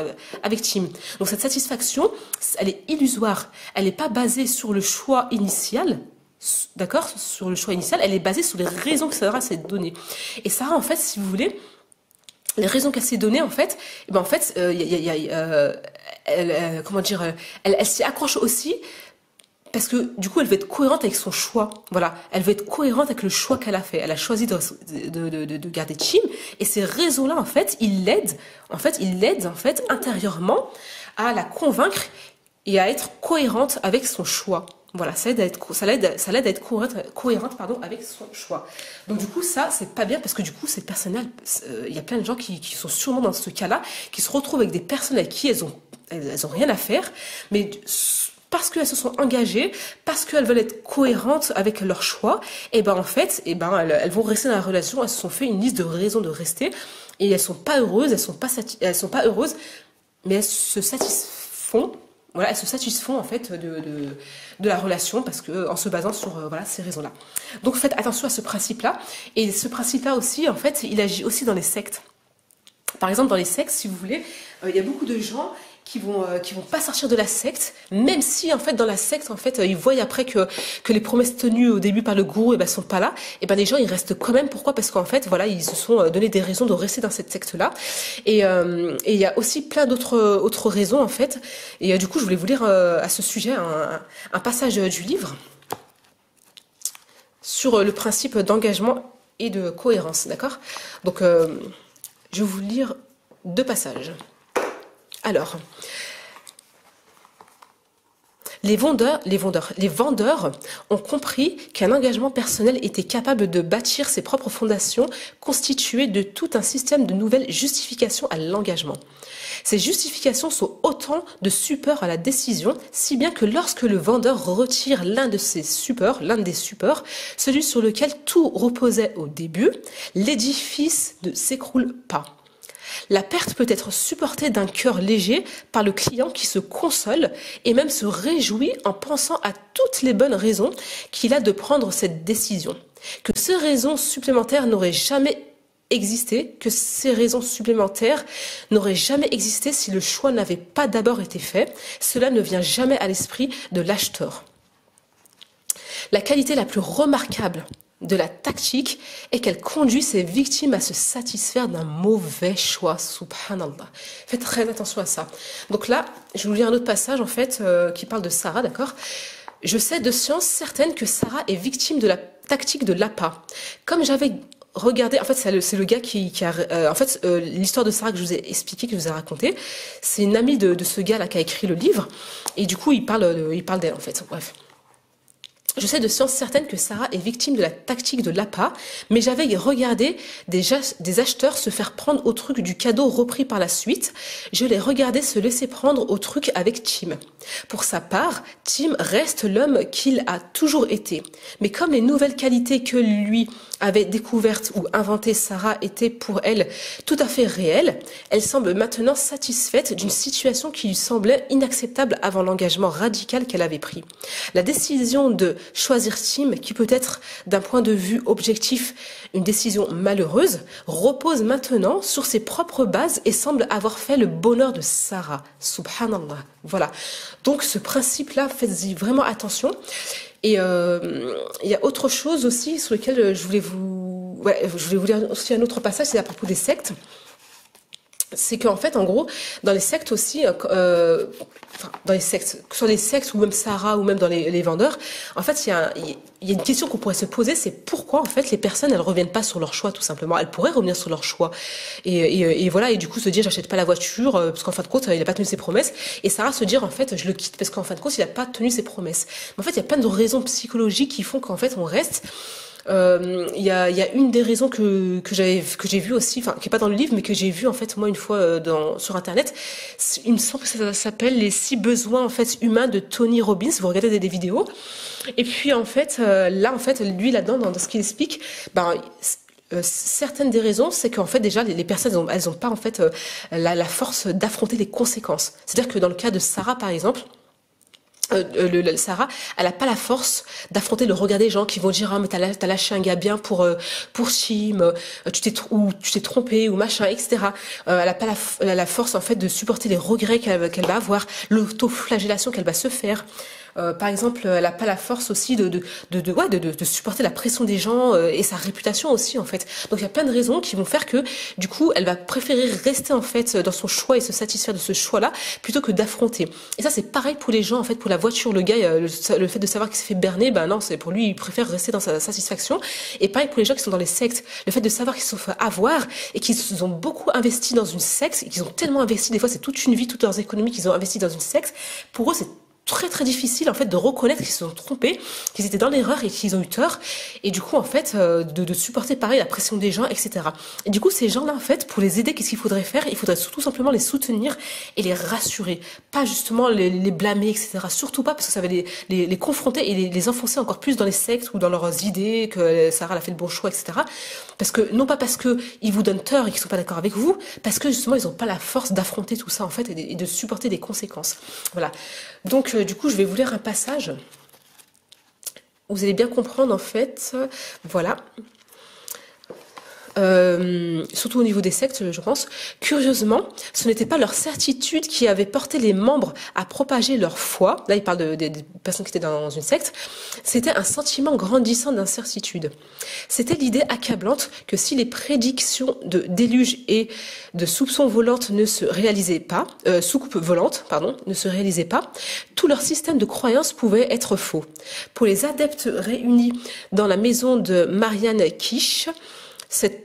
avec Tim. Donc cette satisfaction, elle est illusoire. Elle n'est pas basée sur le choix initial. D'accord? Sur le choix initial, elle est basée sur les raisons que Sarah s'est données. Et Sarah, en fait, si vous voulez, les raisons qu'elle s'est données, en fait, eh ben en fait, comment dire, elle s'y accroche aussi parce que du coup, elle veut être cohérente avec son choix. Voilà, elle veut être cohérente avec le choix qu'elle a fait. Elle a choisi de garder Tim, et ces raisons-là, en fait, ils l'aident en fait intérieurement à la convaincre et à être cohérente avec son choix. Voilà, ça l'aide à être cohérente, avec son choix. Donc du coup, ça, c'est pas bien parce que du coup, c'est personnel. Il y a plein de gens qui sont sûrement dans ce cas-là, qui se retrouvent avec des personnes avec qui elles ont rien à faire, mais parce qu'elles se sont engagées, parce qu'elles veulent être cohérentes avec leur choix, et ben en fait, elles vont rester dans la relation. Elles se sont fait une liste de raisons de rester, et elles sont pas heureuses, elles sont pas heureuses, mais elles se satisfont. Voilà, elles se satisfont en fait de la relation parce que en se basant sur voilà ces raisons-là. Donc faites attention à ce principe-là, et ce principe-là aussi en fait, il agit aussi dans les sectes. Par exemple, dans les sectes, si vous voulez, il y a beaucoup de gens qui vont pas sortir de la secte, même si en fait dans la secte en fait ils voient après que les promesses tenues au début par le gourou sont pas là, et ben les gens ils restent quand même. Pourquoi? Parce qu'en fait voilà, ils se sont donné des raisons de rester dans cette secte là, et il y a aussi plein d'autres raisons en fait, et du coup je voulais vous lire à ce sujet un passage du livre sur le principe d'engagement et de cohérence, d'accord? Donc je vais vous lire 2 passages. Alors, les vendeurs ont compris qu'un engagement personnel était capable de bâtir ses propres fondations, constituées de tout un système de nouvelles justifications à l'engagement. Ces justifications sont autant de supports à la décision, si bien que lorsque le vendeur retire l'un des supports, celui sur lequel tout reposait au début, l'édifice ne s'écroule pas. La perte peut être supportée d'un cœur léger par le client qui se console et même se réjouit en pensant à toutes les bonnes raisons qu'il a de prendre cette décision. Que ces raisons supplémentaires n'auraient jamais existé si le choix n'avait pas d'abord été fait. Cela ne vient jamais à l'esprit de l'acheteur. La qualité la plus remarquable de la tactique est qu'elle conduit ses victimes à se satisfaire d'un mauvais choix. Subhanallah. Faites très attention à ça. Donc là, je vais vous lire un autre passage en fait qui parle de Sarah, d'accord? Je sais de science certaine que Sarah est victime de la tactique de l'appât. Comme j'avais regardé, en fait c'est le gars qui a en fait l'histoire de Sarah que je vous ai expliqué, que je vous ai raconté, c'est une amie de ce gars là qui a écrit le livre, et du coup il parle d'elle en fait. Bref. Je sais de science certaine que Sarah est victime de la tactique de l'appât, mais j'avais regardé des acheteurs se faire prendre au truc du cadeau repris par la suite. Je les regardais se laisser prendre au truc avec Tim. Pour sa part, Tim reste l'homme qu'il a toujours été. Mais comme les nouvelles qualités que lui avait découvertes ou inventées Sarah étaient pour elle tout à fait réelles, elle semble maintenant satisfaite d'une situation qui lui semblait inacceptable avant l'engagement radical qu'elle avait pris. La décision de choisir Tim, qui peut être d'un point de vue objectif une décision malheureuse, repose maintenant sur ses propres bases et semble avoir fait le bonheur de Sarah. Subhanallah. Voilà. Donc ce principe-là, faites-y vraiment attention. Et il y a autre chose aussi sur lequel je voulais vous lire aussi un autre passage, c'est à propos des sectes. C'est qu'en fait, en gros, dans les sectes aussi, dans les sectes, que ce soit les sectes ou même Sarah ou même dans les vendeurs, en fait, il y a une question qu'on pourrait se poser, c'est pourquoi en fait les personnes elles reviennent pas sur leur choix tout simplement. Elles pourraient revenir sur leur choix et voilà et du coup se dire j'achète pas la voiture parce qu'en fin de compte il a pas tenu ses promesses et Sarah se dire en fait je le quitte parce qu'en fin de compte il a pas tenu ses promesses. Mais en fait il y a plein de raisons psychologiques qui font qu'en fait on reste. Il y a une des raisons que j'ai vu aussi, enfin qui est pas dans le livre, mais que j'ai vu en fait moi une fois sur internet. Il me semble que ça s'appelle les 6 besoins en fait humains de Tony Robbins. Vous regardez des vidéos. Et puis en fait là en fait lui là-dedans dans ce qu'il explique, certaines des raisons, c'est qu'en fait déjà les personnes elles ont pas en fait la force d'affronter les conséquences. C'est-à-dire que dans le cas de Sarah par exemple. Sarah, elle a pas la force d'affronter le regard des gens qui vont dire ah mais t'as lâché un gars bien pour Chim, tu t'es trompé ou machin, etc. Elle a pas la force en fait de supporter les regrets qu'elle va avoir, l'autoflagellation qu'elle va se faire. Par exemple, elle a pas la force aussi de supporter la pression des gens et sa réputation aussi en fait. Donc il y a plein de raisons qui vont faire que du coup elle va préférer rester en fait dans son choix et se satisfaire de ce choix-là plutôt que d'affronter. Et ça c'est pareil pour les gens en fait, pour la voiture, le gars le fait de savoir qu'il s'est fait berner, ben non c'est pour lui il préfère rester dans sa satisfaction. Et pareil pour les gens qui sont dans les sectes, le fait de savoir qu'ils se sont fait avoir et qu'ils ont beaucoup investi dans une secte, et qu'ils ont tellement investi, des fois c'est toute une vie, toutes leurs économies qu'ils ont investi dans une secte, pour eux c'est très très difficile en fait de reconnaître qu'ils se sont trompés, qu'ils étaient dans l'erreur et qu'ils ont eu tort et du coup en fait de supporter pareil la pression des gens, etc. Et du coup ces gens-là en fait pour les aider, qu'est-ce qu'il faudrait faire? Il faudrait tout simplement les soutenir et les rassurer, pas justement les blâmer, etc. Surtout pas parce que ça va les confronter et les enfoncer encore plus dans les sectes ou dans leurs idées que Sarah a fait le bon choix, etc. Parce que non pas parce que ils vous donnent tort et qu'ils sont pas d'accord avec vous, parce que justement ils ont pas la force d'affronter tout ça en fait et de supporter des conséquences. Voilà. Donc du coup je vais vous lire un passage. Vous allez bien comprendre en fait. Voilà. Surtout au niveau des sectes, je pense. Curieusement, ce n'était pas leur certitude qui avait porté les membres à propager leur foi. Là, il parle des personnes qui étaient dans une secte. C'était un sentiment grandissant d'incertitude. C'était l'idée accablante que si les prédictions de déluge et de soupçons volantes ne se réalisaient pas, soucoupes volantes, pardon, ne se réalisaient pas, tout leur système de croyance pouvait être faux. Pour les adeptes réunis dans la maison de Marianne Kish, cette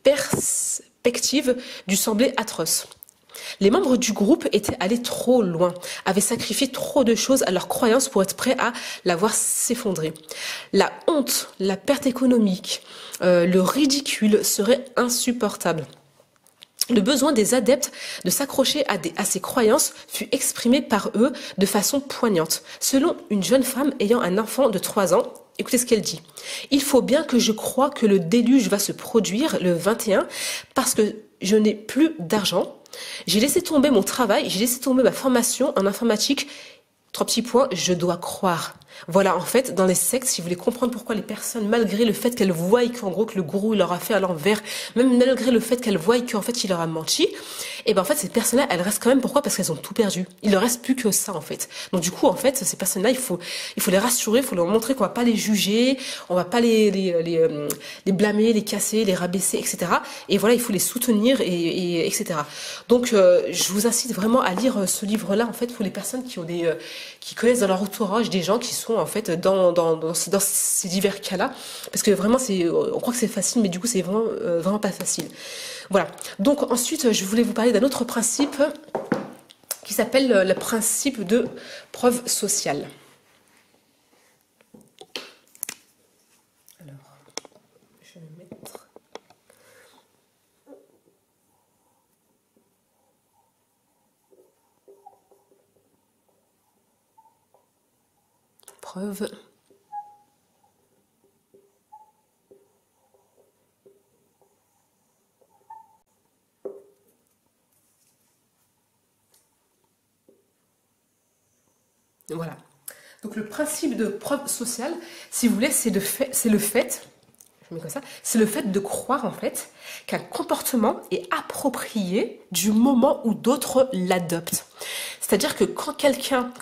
perspective dut sembler atroce. Les membres du groupe étaient allés trop loin, avaient sacrifié trop de choses à leur croyance pour être prêts à la voir s'effondrer. La honte, la perte économique, le ridicule seraient insupportables. Le besoin des adeptes de s'accrocher à ces croyances fut exprimé par eux de façon poignante. Selon une jeune femme ayant un enfant de 3 ans, écoutez ce qu'elle dit. Il faut bien que je croie que le déluge va se produire le 21 parce que je n'ai plus d'argent. J'ai laissé tomber mon travail, j'ai laissé tomber ma formation en informatique. 3 petits points, je dois croire. Voilà, en fait, dans les sectes, si vous voulez comprendre pourquoi les personnes, malgré le fait qu'elles voient qu'en gros que le gourou il leur a fait à l'envers, même malgré le fait qu'elles voient qu'en fait il leur a menti, et ben en fait ces personnes-là, elles restent quand même. Pourquoi? Parce qu'elles ont tout perdu. Il leur reste plus que ça en fait. Donc du coup en fait ces personnes-là, il faut les rassurer, il faut leur montrer qu'on va pas les juger, on va pas les blâmer, les casser, les rabaisser, etc. Et voilà, il faut les soutenir et etc. Donc je vous incite vraiment à lire ce livre-là en fait pour les personnes qui ont qui connaissent dans leur entourage des gens qui sont en fait dans ces divers cas-là, parce que vraiment on croit que c'est facile, mais du coup c'est vraiment pas facile. Voilà. Donc ensuite je voulais vous parler d'un autre principe qui s'appelle le principe de preuve sociale. preuve. Voilà. Donc le principe de preuve sociale, si vous voulez, c'est le fait, je mets comme ça, c'est le fait de croire en fait qu'un comportement est approprié du moment où d'autres l'adoptent. C'est-à-dire que quand quelqu'un,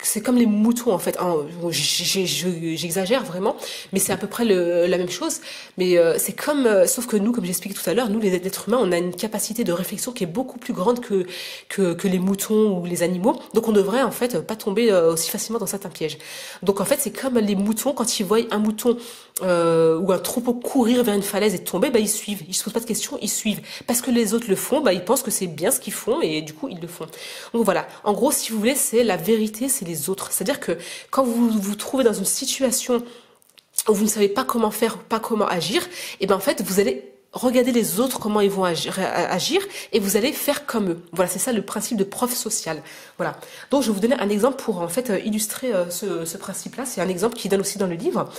c'est comme les moutons en fait, hein, j'exagère vraiment, mais c'est à peu près la même chose. Mais c'est comme, sauf que nous, comme j'expliquais tout à l'heure, nous les êtres humains, on a une capacité de réflexion qui est beaucoup plus grande que les moutons ou les animaux. Donc on devrait en fait pas tomber aussi facilement dans certains pièges. Donc en fait c'est comme les moutons, quand ils voient un mouton ou un troupeau courir vers une falaise et tomber, bah ils suivent. Ils se posent pas de questions, ils suivent. Parce que les autres le font, bah ils pensent que c'est bien ce qu'ils font et du coup ils le font. Donc voilà, en gros, si vous voulez, c'est la vérité, c'est les autres. C'est-à-dire que quand vous vous trouvez dans une situation où vous ne savez pas comment faire, pas comment agir, et ben en fait, vous allez regarder les autres, comment ils vont agir, et vous allez faire comme eux. Voilà, c'est ça le principe de preuve sociale. Voilà. Donc, je vais vous donner un exemple pour en fait illustrer ce principe-là. C'est un exemple qui donne aussi dans le livre,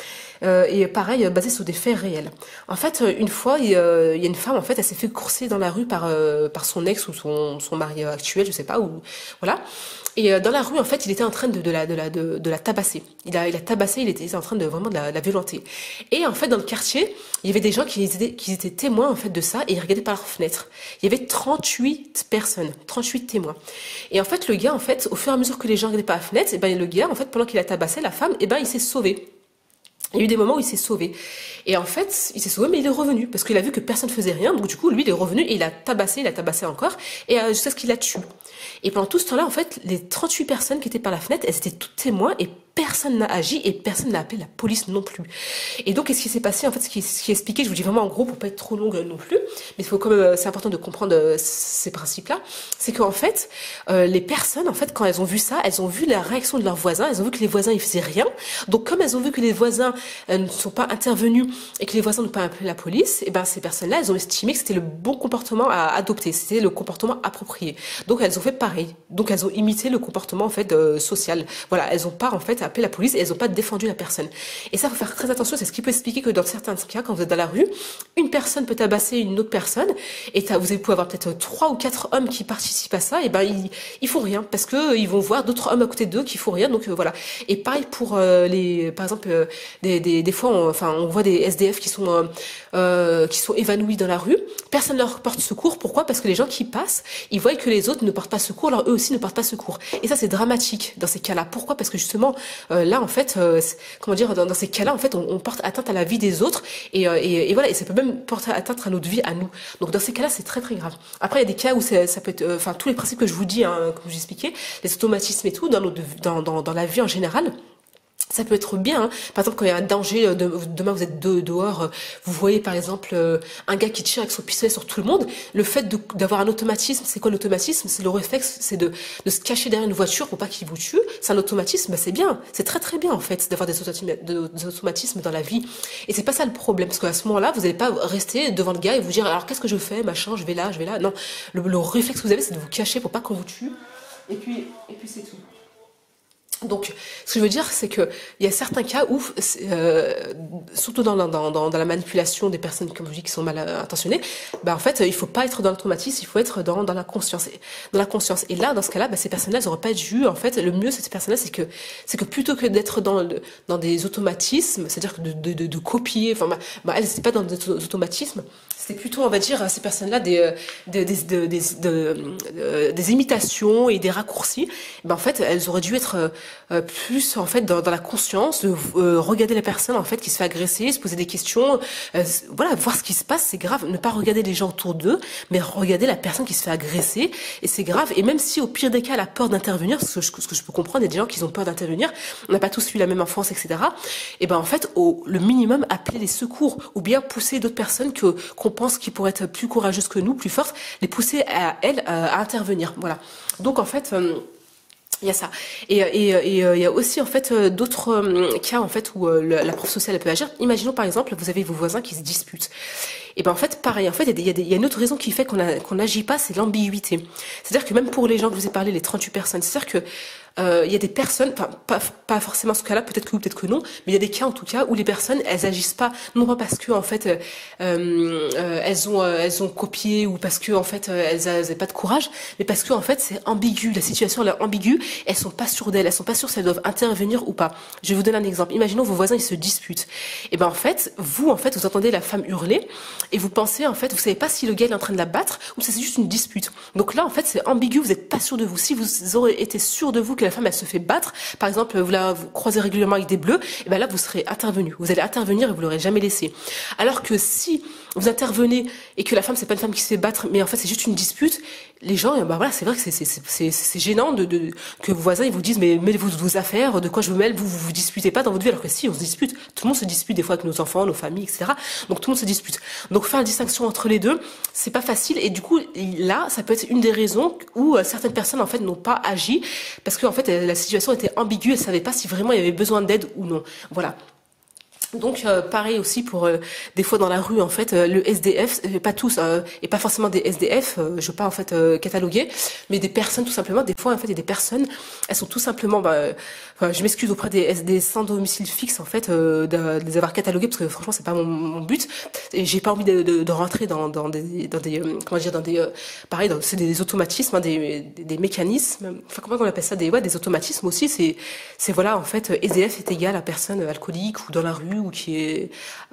et pareil, basé sur des faits réels. En fait, une fois, il y a une femme, en fait, elle s'est fait courser dans la rue par son ex ou son mari actuel, je sais pas, ou voilà. Et dans la rue, en fait, il était en train de la tabasser. Il a tabassé, il était en train de vraiment de la violenter. Et en fait, dans le quartier, il y avait des gens qui étaient témoins en fait de ça et ils regardaient par leur fenêtre. Il y avait 38 personnes, 38 témoins. Et en fait, le gars, en fait, au fur et à mesure que les gens regardaient par la fenêtre, et ben le gars, en fait, pendant qu'il a tabassé la femme, et ben il s'est sauvé. Il y a eu des moments où il s'est sauvé. Et en fait, il s'est sauvé, mais il est revenu. Parce qu'il a vu que personne ne faisait rien. Donc du coup, lui, il est revenu et il a tabassé encore. Et jusqu'à ce qu'il la tue. Et pendant tout ce temps-là, en fait, les 38 personnes qui étaient par la fenêtre, elles étaient toutes témoins et personne n'a agi et personne n'a appelé la police non plus. Et donc, qu'est-ce qui s'est passé? En fait, ce qui est expliqué, je vous dis vraiment en gros pour pas être trop longue non plus, mais il faut quand même, c'est important de comprendre ces principes-là, c'est qu'en fait, les personnes, en fait, quand elles ont vu ça, elles ont vu la réaction de leurs voisins, elles ont vu que les voisins, ils faisaient rien. Donc, comme elles ont vu que les voisins ne sont pas intervenus et que les voisins n'ont pas appelé la police, et ben, ces personnes-là, elles ont estimé que c'était le bon comportement à adopter, c'était le comportement approprié. Donc, elles ont fait pareil. Donc, elles ont imité le comportement, en fait, social. Voilà, elles ont pas, en fait, appelé la police et elles n'ont pas défendu la personne. Et ça, faut faire très attention, c'est ce qui peut expliquer que dans certains cas, quand vous êtes dans la rue, une personne peut tabasser une autre personne et vous pouvez avoir peut-être 3 ou 4 hommes qui participent à ça, et ben ils font rien parce que ils vont voir d'autres hommes à côté d'eux qui font rien, donc voilà. Et pareil pour par exemple, des fois, on voit des SDF qui sont évanouis dans la rue, personne leur porte secours. Pourquoi? Parce que les gens qui passent, ils voient que les autres ne portent pas secours, alors eux aussi ne portent pas secours. Et ça, c'est dramatique dans ces cas-là. Pourquoi? Parce que justement, là, en fait, comment dire, dans ces cas-là, en fait, on porte atteinte à la vie des autres et voilà, et ça peut même porter atteinte à notre vie, à nous. Donc, dans ces cas-là, c'est très très grave. Après, il y a des cas où ça peut être, enfin, tous les principes que je vous dis, hein, comme j'expliquais, les automatismes et tout, dans la vie en général. Ça peut être bien, hein. Par exemple, quand il y a un danger, demain vous êtes dehors, vous voyez par exemple un gars qui tire avec son pistolet sur tout le monde, le fait d'avoir un automatisme, c'est quoi l'automatisme? C'est le réflexe, c'est de se cacher derrière une voiture pour pas qu'il vous tue. C'est un automatisme, bah c'est bien, c'est très très bien en fait d'avoir des automatismes dans la vie. Et c'est pas ça le problème, parce qu'à ce moment-là, vous n'allez pas rester devant le gars et vous dire alors qu'est-ce que je fais, machin, je vais là. Non, le réflexe que vous avez, c'est de vous cacher pour pas qu'on vous tue. Et puis c'est tout. Donc, ce que je veux dire, c'est que il y a certains cas où, surtout dans la manipulation des personnes, comme je dis, qui sont mal intentionnées, bah en fait, il faut pas être dans le traumatisme, il faut être dans la conscience. Et là, dans ce cas-là, bah, ces personnes-là, elles auraient pas dû. En fait, le mieux, ces personnes-là, c'est que plutôt que d'être dans des automatismes, c'est-à-dire que de copier, enfin, elles n'étaient pas dans des automatismes. C'était plutôt, on va dire, à ces personnes-là des imitations et des raccourcis. Ben en fait, elles auraient dû être plus en fait dans la conscience de regarder la personne en fait qui se fait agresser, se poser des questions, voilà, voir ce qui se passe, c'est grave. Ne pas regarder les gens autour d'eux, mais regarder la personne qui se fait agresser, et c'est grave. Et même si au pire des cas, elle a peur d'intervenir, ce que je peux comprendre, il y a des gens qui ont peur d'intervenir, on n'a pas tous eu la même enfance, etc. Et ben en fait, le minimum, appeler les secours ou bien pousser d'autres personnes qu'on pense qui pourraient être plus courageuses que nous, plus fortes, les pousser à elles à intervenir. Voilà. Donc en fait. Il y a ça. Et il y a aussi en fait d'autres cas en fait où la preuve sociale elle peut agir. Imaginons par exemple, vous avez vos voisins qui se disputent. Et ben en fait, pareil, en fait, il y a une autre raison qui fait qu'on n'agit pas, c'est l'ambiguïté. C'est-à-dire que même pour les gens que je vous ai parlé, les 38 personnes, c'est-à-dire que il y a des personnes, enfin pas forcément ce cas-là, peut-être que oui, peut-être que non, mais il y a des cas en tout cas où les personnes, elles agissent pas, non pas parce que en fait elles ont copié ou parce que en fait elles avaient pas de courage, mais parce que en fait c'est ambigu, la situation elle est ambiguë, elles sont pas sûres d'elles, elles sont pas sûres si elles doivent intervenir ou pas. Je vais vous donner un exemple. Imaginons vos voisins ils se disputent. Et ben en fait vous entendez la femme hurler et vous pensez en fait vous savez pas si le gars est en train de la battre ou si c'est juste une dispute. Donc là en fait c'est ambigu, vous n'êtes pas sûr de vous. Si vous aurez été sûr de vous que la femme elle se fait battre, par exemple vous croisez régulièrement avec des bleus, et ben là vous serez intervenu, vous allez intervenir et vous l'aurez jamais laissé. Alors que si vous intervenez et que la femme c'est pas une femme qui se fait battre, mais en fait c'est juste une dispute, les gens, ben voilà, c'est vrai que c'est gênant que vos voisins ils vous disent mais mêlez-vous de vos affaires, de quoi je me mêle, vous disputez pas dans votre vie, alors que si on se dispute, tout le monde se dispute des fois avec nos enfants, nos familles, etc. Donc tout le monde se dispute. Donc faire la distinction entre les deux, c'est pas facile et du coup là ça peut être une des raisons où certaines personnes en fait n'ont pas agi parce que en fait la situation était ambiguë, elles savaient pas si vraiment il y avait besoin d'aide ou non. Voilà. Donc pareil aussi pour des fois dans la rue en fait le SDF, pas tous et pas forcément des SDF, je veux pas en fait cataloguer, mais des personnes tout simplement. Des fois en fait il y a des personnes, elles sont tout simplement, enfin, je m'excuse auprès des sans domicile fixe en fait de les avoir catalogués parce que franchement c'est pas mon but et j'ai pas envie de rentrer dans des comment dire dans des pareil c'est des automatismes, hein, des mécanismes, enfin comment on appelle ça, des automatismes aussi. C'est voilà en fait SDF est égal à personne alcoolique ou dans la rue ou qui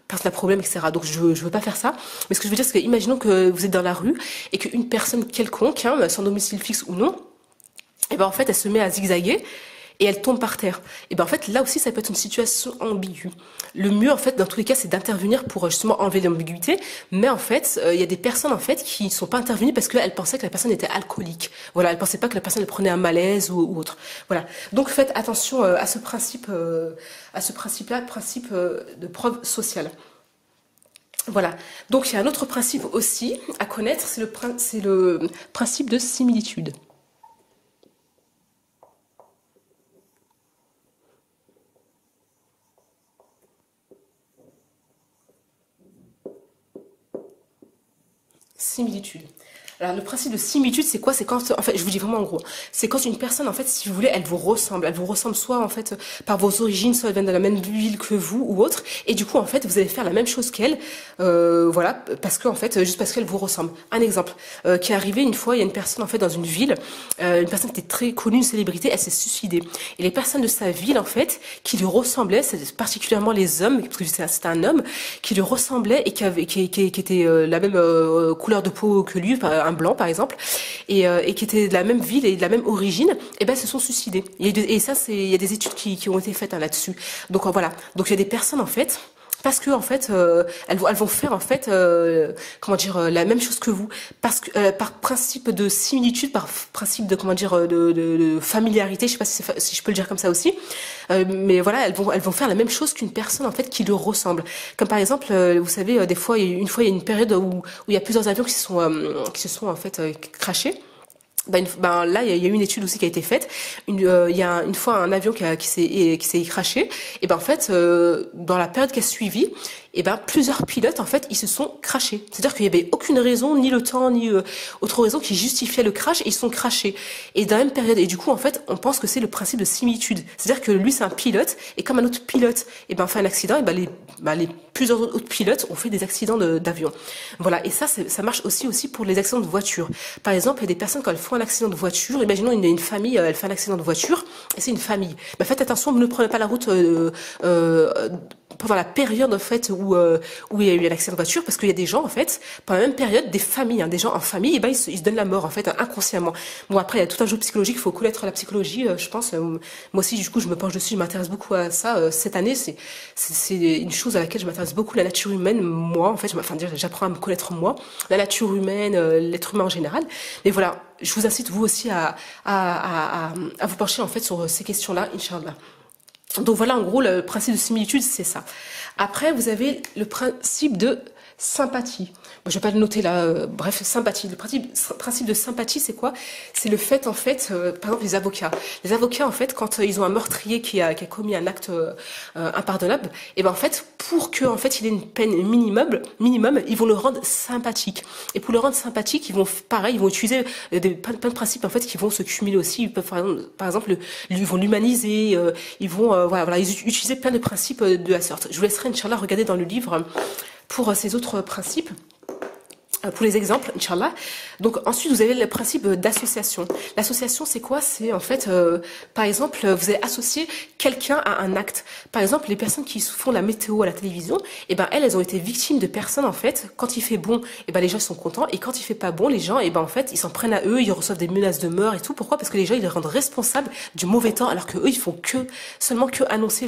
personne à problème, etc. Donc je veux pas faire ça. Mais ce que je veux dire, c'est que imaginons que vous êtes dans la rue et qu'une personne quelconque, hein, sans domicile fixe ou non, et ben en fait elle se met à zigzaguer et elle tombe par terre. Et ben en fait là aussi ça peut être une situation ambiguë. Le mieux en fait dans tous les cas c'est d'intervenir pour justement enlever l'ambiguïté, mais en fait il y a des personnes en fait qui ne sont pas intervenues parce qu'elles pensaient que la personne était alcoolique. Voilà, elles pensaient pas que la personne elle prenait un malaise ou autre. Voilà. Donc faites attention à ce principe-là, principe de preuve sociale. Voilà. Donc il y a un autre principe aussi à connaître, c'est le principe de similitude. Similitude. Alors le principe de similitude, c'est quoi? C'est quand, en fait, je vous dis vraiment en gros, c'est quand une personne, en fait, si vous voulez, elle vous ressemble soit en fait par vos origines, soit elle vient de la même ville que vous ou autre, et du coup en fait vous allez faire la même chose qu'elle, voilà, parce que en fait, juste parce qu'elle vous ressemble. Un exemple qui est arrivé une fois, il y a une personne en fait dans une ville, une personne qui était très connue, une célébrité, elle s'est suicidée. Et les personnes de sa ville en fait, qui lui ressemblaient, c'est particulièrement les hommes, parce que c'était un homme qui lui ressemblait et qui était la même couleur de peau que lui, un blanc par exemple, et qui étaient de la même ville et de la même origine, et ben se sont suicidés. Et ça, il y a des études qui ont été faites hein, là-dessus. Donc voilà. Donc il y a des personnes en fait. Parce que en fait, elles vont faire en fait, comment dire, la même chose que vous, parce que par principe de similitude, par principe de comment dire, de familiarité, je sais pas si je peux le dire comme ça aussi, mais voilà, elles vont faire la même chose qu'une personne en fait qui leur ressemble. Comme par exemple, vous savez, des fois, il y a une période où il y a plusieurs avions qui se sont en fait crashés. Là, il y a eu une étude aussi qui a été faite. Il y a une fois un avion qui s'est crashé. Et ben en fait, dans la période qui a suivi, et ben plusieurs pilotes en fait ils se sont crashés. C'est-à-dire qu'il y avait aucune raison, ni le temps, ni autre raison qui justifiait le crash, et ils se sont crashés. Et dans la même période. Et du coup en fait, on pense que c'est le principe de similitude. C'est-à-dire que lui c'est un pilote et comme un autre pilote, et ben fait un accident, et les plusieurs autres pilotes ont fait des accidents d'avion. Voilà. Et ça marche aussi pour les accidents de voiture. Par exemple, il y a des personnes quand elles font un accident de voiture. Imaginons une famille, elle fait un accident de voiture et c'est une famille. Faites attention, ne prenez pas la route pendant la période en fait où il y a eu un accident de voiture, parce qu'il y a des gens en fait pendant la même période, des familles, hein, des gens en famille, et ben ils se donnent la mort en fait inconsciemment. Bon après il y a tout un jeu psychologique, il faut connaître la psychologie, je pense. Moi aussi du coup je me penche dessus, je m'intéresse beaucoup à ça. Cette année c'est une chose à laquelle je m'intéresse beaucoup, la nature humaine. Moi en fait, j'apprends à me connaître moi, la nature humaine, l'être humain en général. Mais voilà, je vous incite vous aussi à vous pencher en fait sur ces questions-là, Inch'Allah. Donc voilà, en gros, le principe de similitude, c'est ça. Après, vous avez le principe de sympathie. Bon, je vais pas le noter là. Bref, sympathie. Le principe de sympathie, c'est quoi? C'est le fait, en fait, par exemple, les avocats. Les avocats, en fait, quand ils ont un meurtrier qui a commis un acte impardonnable, et ben en fait, pour que en fait il ait une peine minimum, ils vont le rendre sympathique. Et pour le rendre sympathique, ils vont pareil, ils vont utiliser plein de principes en fait qui vont se cumuler aussi. Ils peuvent par exemple, ils vont l'humaniser, ils vont voilà, ils utiliser plein de principes de la sorte. Je vous laisserai Inch'Allah regarder dans le livre pour ces autres principes. Pour les exemples, Inch'Allah. Donc ensuite, vous avez le principe d'association. L'association, c'est quoi? C'est en fait, par exemple, vous allez associer quelqu'un à un acte. Par exemple, les personnes qui font la météo à la télévision, eh ben elles ont été victimes de personnes en fait. Quand il fait bon, eh ben les gens sont contents, et quand il fait pas bon, les gens, eh ben en fait, ils s'en prennent à eux, ils reçoivent des menaces de mort et tout. Pourquoi? Parce que les gens ils les rendent responsables du mauvais temps, alors que eux ils font seulement que annoncer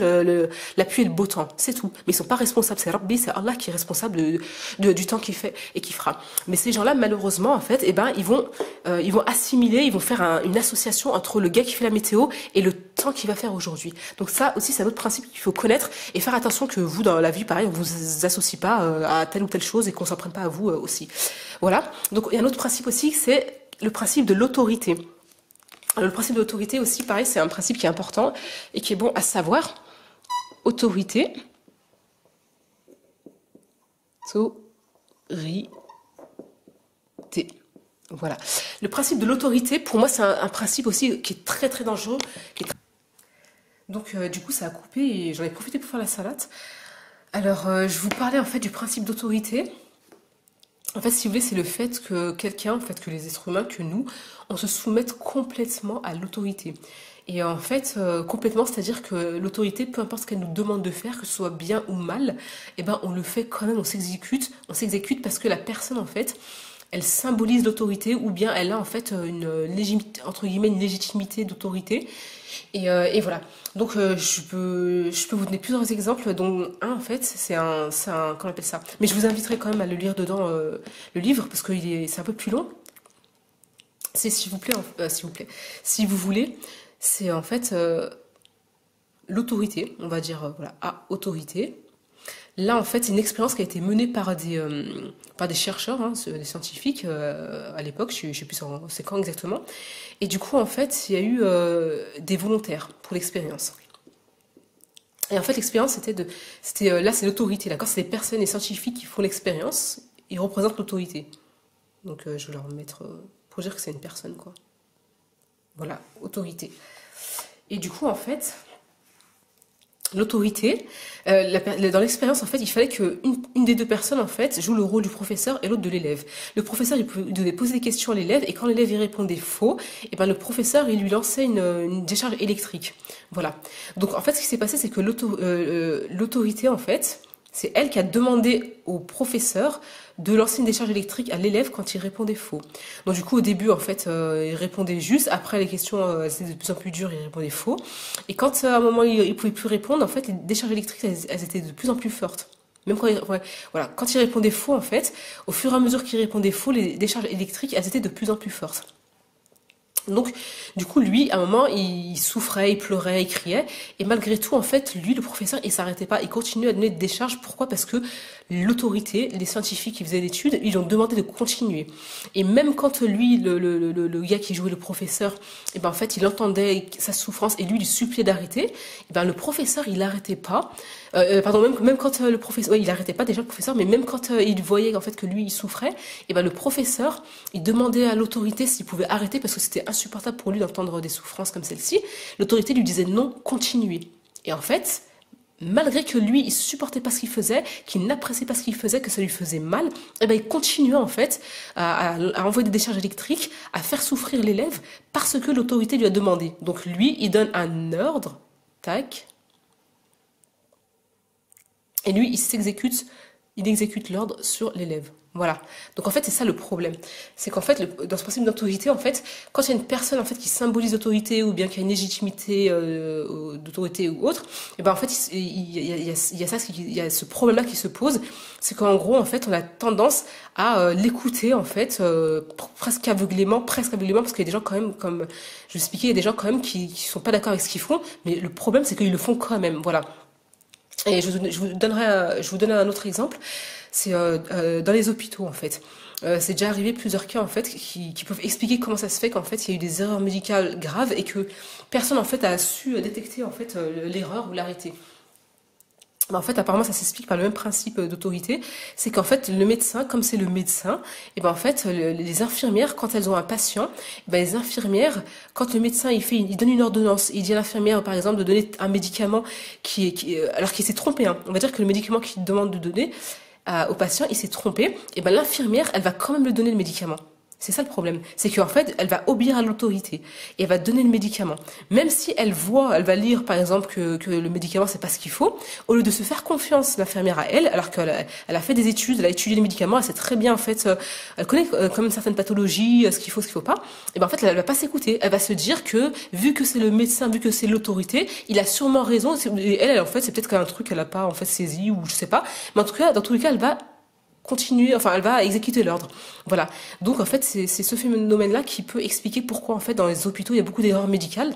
la pluie et le beau temps, c'est tout. Mais ils sont pas responsables. C'est Rabbi, c'est Allah qui est responsable du temps qu'il fait et qui fera. Mais ces gens-là, malheureusement, en fait, eh ben, ils vont assimiler, ils vont faire une association entre le gars qui fait la météo et le temps qu'il va faire aujourd'hui. Donc ça aussi, c'est un autre principe qu'il faut connaître et faire attention que vous, dans la vie, pareil, on vous associe pas à telle ou telle chose et qu'on s'en prenne pas à vous aussi. Voilà. Donc il y a un autre principe aussi, c'est le principe de l'autorité. Le principe de l'autorité aussi, pareil, c'est un principe qui est important et qui est bon à savoir. Autorité. Voilà. Le principe de l'autorité, pour moi, c'est un principe aussi qui est très très dangereux. Donc, du coup, ça a coupé et j'en ai profité pour faire la salade. Alors, je vous parlais en fait du principe d'autorité. En fait, si vous voulez, c'est le fait que quelqu'un, en fait, que les êtres humains, que nous, on se soumette complètement à l'autorité. Et en fait, complètement, c'est-à-dire que l'autorité, peu importe ce qu'elle nous demande de faire, que ce soit bien ou mal, eh ben, on le fait quand même, on s'exécute parce que la personne, en fait, elle symbolise l'autorité ou bien elle a en fait entre guillemets une légitimité d'autorité et voilà. Donc je peux vous donner plusieurs exemples dont un en fait c'est un comment on appelle ça, mais je vous inviterai quand même à le lire dedans le livre parce que c'est un peu plus long. C'est s'il vous plaît si vous voulez, c'est en fait l'autorité, on va dire voilà, à autorité. Là, en fait, c'est une expérience qui a été menée par des chercheurs, hein, des scientifiques à l'époque, je sais plus c'est quand exactement. Et du coup, en fait, il y a eu des volontaires pour l'expérience. Et en fait, l'expérience, là, c'est l'autorité, d'accord? C'est les personnes, les scientifiques qui font l'expérience, ils représentent l'autorité. Donc, je vais leur mettre pour dire que c'est une personne, quoi. Voilà, autorité. Et du coup, en fait, l'autorité, dans l'expérience, en fait, il fallait qu'une des deux personnes, en fait, joue le rôle du professeur et l'autre de l'élève. Le professeur, il devait poser des questions à l'élève, et quand l'élève y répondait faux, et ben, le professeur, il lui lançait une décharge électrique. Voilà. Donc, en fait, ce qui s'est passé, c'est que l'autorité, en fait, c'est elle qui a demandé au professeur de lancer une décharge électrique à l'élève quand il répondait faux. Donc du coup, au début, en fait, il répondait juste. Après, les questions étaient de plus en plus dures, il répondait faux. Et quand à un moment, il pouvait plus répondre, en fait, les décharges électriques, elles étaient de plus en plus fortes. Même quand voilà, quand il répondait faux, en fait, au fur et à mesure qu'il répondait faux, les décharges électriques, elles étaient de plus en plus fortes. Donc, du coup, lui, à un moment, il souffrait, il pleurait, il criait. Et malgré tout, en fait, lui, le professeur, il s'arrêtait pas. Il continuait à donner des décharges. Pourquoi? Parce que l'autorité, les scientifiques qui faisaient l'étude, ils lui ont demandé de continuer. Et même quand lui, le gars qui jouait le professeur, et ben, en fait, il entendait sa souffrance et lui, il suppliait d'arrêter, et ben, le professeur, il n'arrêtait pas. Pardon, même quand le professeur, ouais, il arrêtait pas déjà le professeur, mais même quand il voyait en fait que lui il souffrait, et ben le professeur, il demandait à l'autorité s'il pouvait arrêter parce que c'était insupportable pour lui d'entendre des souffrances comme celle-ci. L'autorité lui disait non, continuez. Et en fait, malgré que lui il supportait pas ce qu'il faisait, qu'il n'appréciait pas ce qu'il faisait, que ça lui faisait mal, et ben il continuait en fait à envoyer des décharges électriques, à faire souffrir l'élève parce que l'autorité lui a demandé. Donc lui, il donne un ordre, tac. Et lui, il exécute l'ordre sur l'élève. Voilà. Donc en fait, c'est ça le problème. C'est qu'en fait, dans ce principe d'autorité, en fait, quand il y a une personne en fait qui symbolise l'autorité ou bien qui a une légitimité d'autorité ou autre, et ben en fait, il y a ce problème-là qui se pose, c'est qu'en gros, en fait, on a tendance à l'écouter en fait presque aveuglément, parce qu'il y a des gens quand même, comme je vous expliquais, il y a des gens quand même qui sont pas d'accord avec ce qu'ils font, mais le problème c'est qu'ils le font quand même. Voilà. Et je vous donne un autre exemple. c'est dans les hôpitaux en fait. C'est déjà arrivé plusieurs cas en fait qui peuvent expliquer comment ça se fait qu'en fait il y a eu des erreurs médicales graves et que personne en fait a su détecter en fait l'erreur ou l'arrêter. Ben, en fait, apparemment, ça s'explique par le même principe d'autorité. C'est qu'en fait, le médecin, comme c'est le médecin, et ben en fait, les infirmières, quand elles ont un patient, ben les infirmières, quand le médecin il donne une ordonnance, il dit à l'infirmière, par exemple, de donner un médicament alors qu'il s'est trompé. Hein. On va dire que le médicament qu'il demande de donner au patient, il s'est trompé. Et ben l'infirmière, elle va quand même lui donner le médicament. C'est ça le problème. C'est qu'en fait, elle va obéir à l'autorité et elle va donner le médicament. Même si elle va lire par exemple que le médicament c'est pas ce qu'il faut, au lieu de se faire confiance, l'infirmière à elle, alors qu'elle a fait des études, elle a étudié les médicaments, elle sait très bien en fait, elle connaît quand même certaines pathologies, ce qu'il faut, ce qu'il faut pas. Et ben en fait, elle va pas s'écouter. Elle va se dire que vu que c'est le médecin, vu que c'est l'autorité, il a sûrement raison. Et elle en fait, c'est peut-être qu'un truc qu'elle a pas en fait saisi ou je sais pas. Mais en tout cas, dans tous les cas, elle va continuer, enfin elle va exécuter l'ordre. Voilà. Donc en fait c'est ce phénomène-là qui peut expliquer pourquoi en fait dans les hôpitaux il y a beaucoup d'erreurs médicales.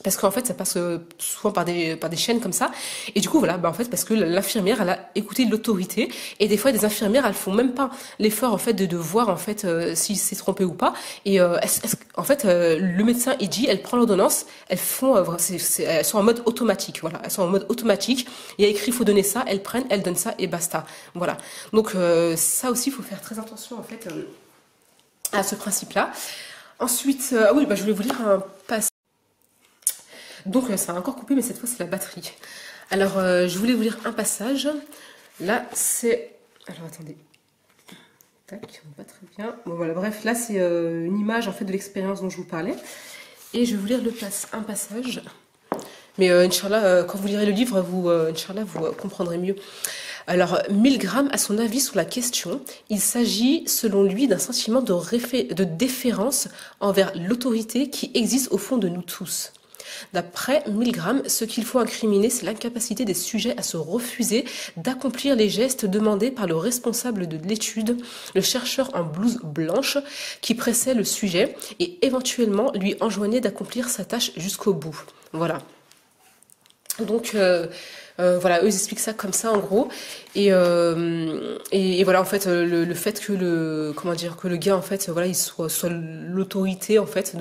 Parce qu'en fait, ça passe souvent par des chaînes comme ça. Et du coup, voilà, bah en fait, parce que l'infirmière, elle a écouté l'autorité. Et des fois, des infirmières, elles font même pas l'effort, en fait, de voir, en fait, s'il s'est trompé ou pas. Et en fait, le médecin, il dit, elle prend l'ordonnance, elles sont en mode automatique. Voilà, elles sont en mode automatique. Il y a écrit, il faut donner ça, elles prennent, elles donnent ça et basta. Voilà. Donc, ça aussi, il faut faire très attention, en fait, à ce principe-là. Ensuite, ah oui, bah, je voulais vous lire un passage. Donc ça a encore coupé, mais cette fois c'est la batterie. Alors je voulais vous lire un passage. Là c'est... Alors attendez. Tac, on voit pas très bien. Bon voilà, bref, là c'est une image en fait de l'expérience dont je vous parlais. Et je vais vous lire un passage. Mais Inch'Allah, quand vous lirez le livre, Inch'Allah, vous comprendrez mieux. Alors, Milgram a son avis sur la question. Il s'agit, selon lui, d'un sentiment de déférence envers l'autorité qui existe au fond de nous tous. D'après Milgram, ce qu'il faut incriminer, c'est l'incapacité des sujets à se refuser d'accomplir les gestes demandés par le responsable de l'étude, le chercheur en blouse blanche, qui pressait le sujet et éventuellement lui enjoignait d'accomplir sa tâche jusqu'au bout. Voilà. Donc, voilà, eux ils expliquent ça comme ça en gros, et voilà en fait le fait que que le gars en fait voilà il soit l'autorité en fait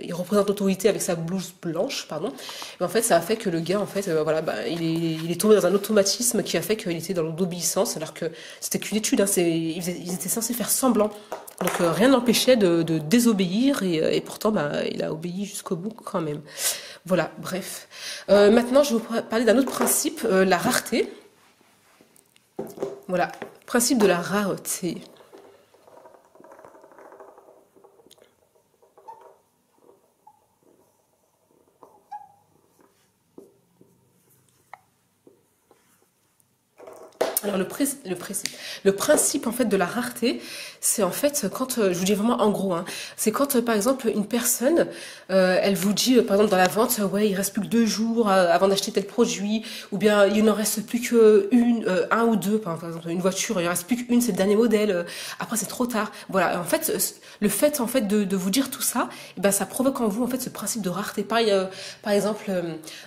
il représente l'autorité avec sa blouse blanche pardon, et en fait ça a fait que le gars en fait voilà bah, il est tombé dans un automatisme qui a fait qu'il était dans l'obéissance alors que c'était qu'une étude hein, ils étaient censés faire semblant. Donc rien n'empêchait de désobéir et pourtant bah, il a obéi jusqu'au bout quand même. Voilà, bref. Maintenant, je vais vous parler d'un autre principe, la rareté. Voilà, principe de la rareté. Alors le principe en fait de la rareté, c'est en fait quand je vous dis vraiment en gros, hein, c'est quand par exemple une personne, elle vous dit par exemple dans la vente, ouais il reste plus que 2 jours avant d'acheter tel produit, ou bien il n'en reste plus que un ou deux, par exemple une voiture, il en reste plus qu'une, c'est le dernier modèle, après c'est trop tard. Voilà, en fait le fait en fait de vous dire tout ça, et ben ça provoque en vous en fait ce principe de rareté. Pareil, par exemple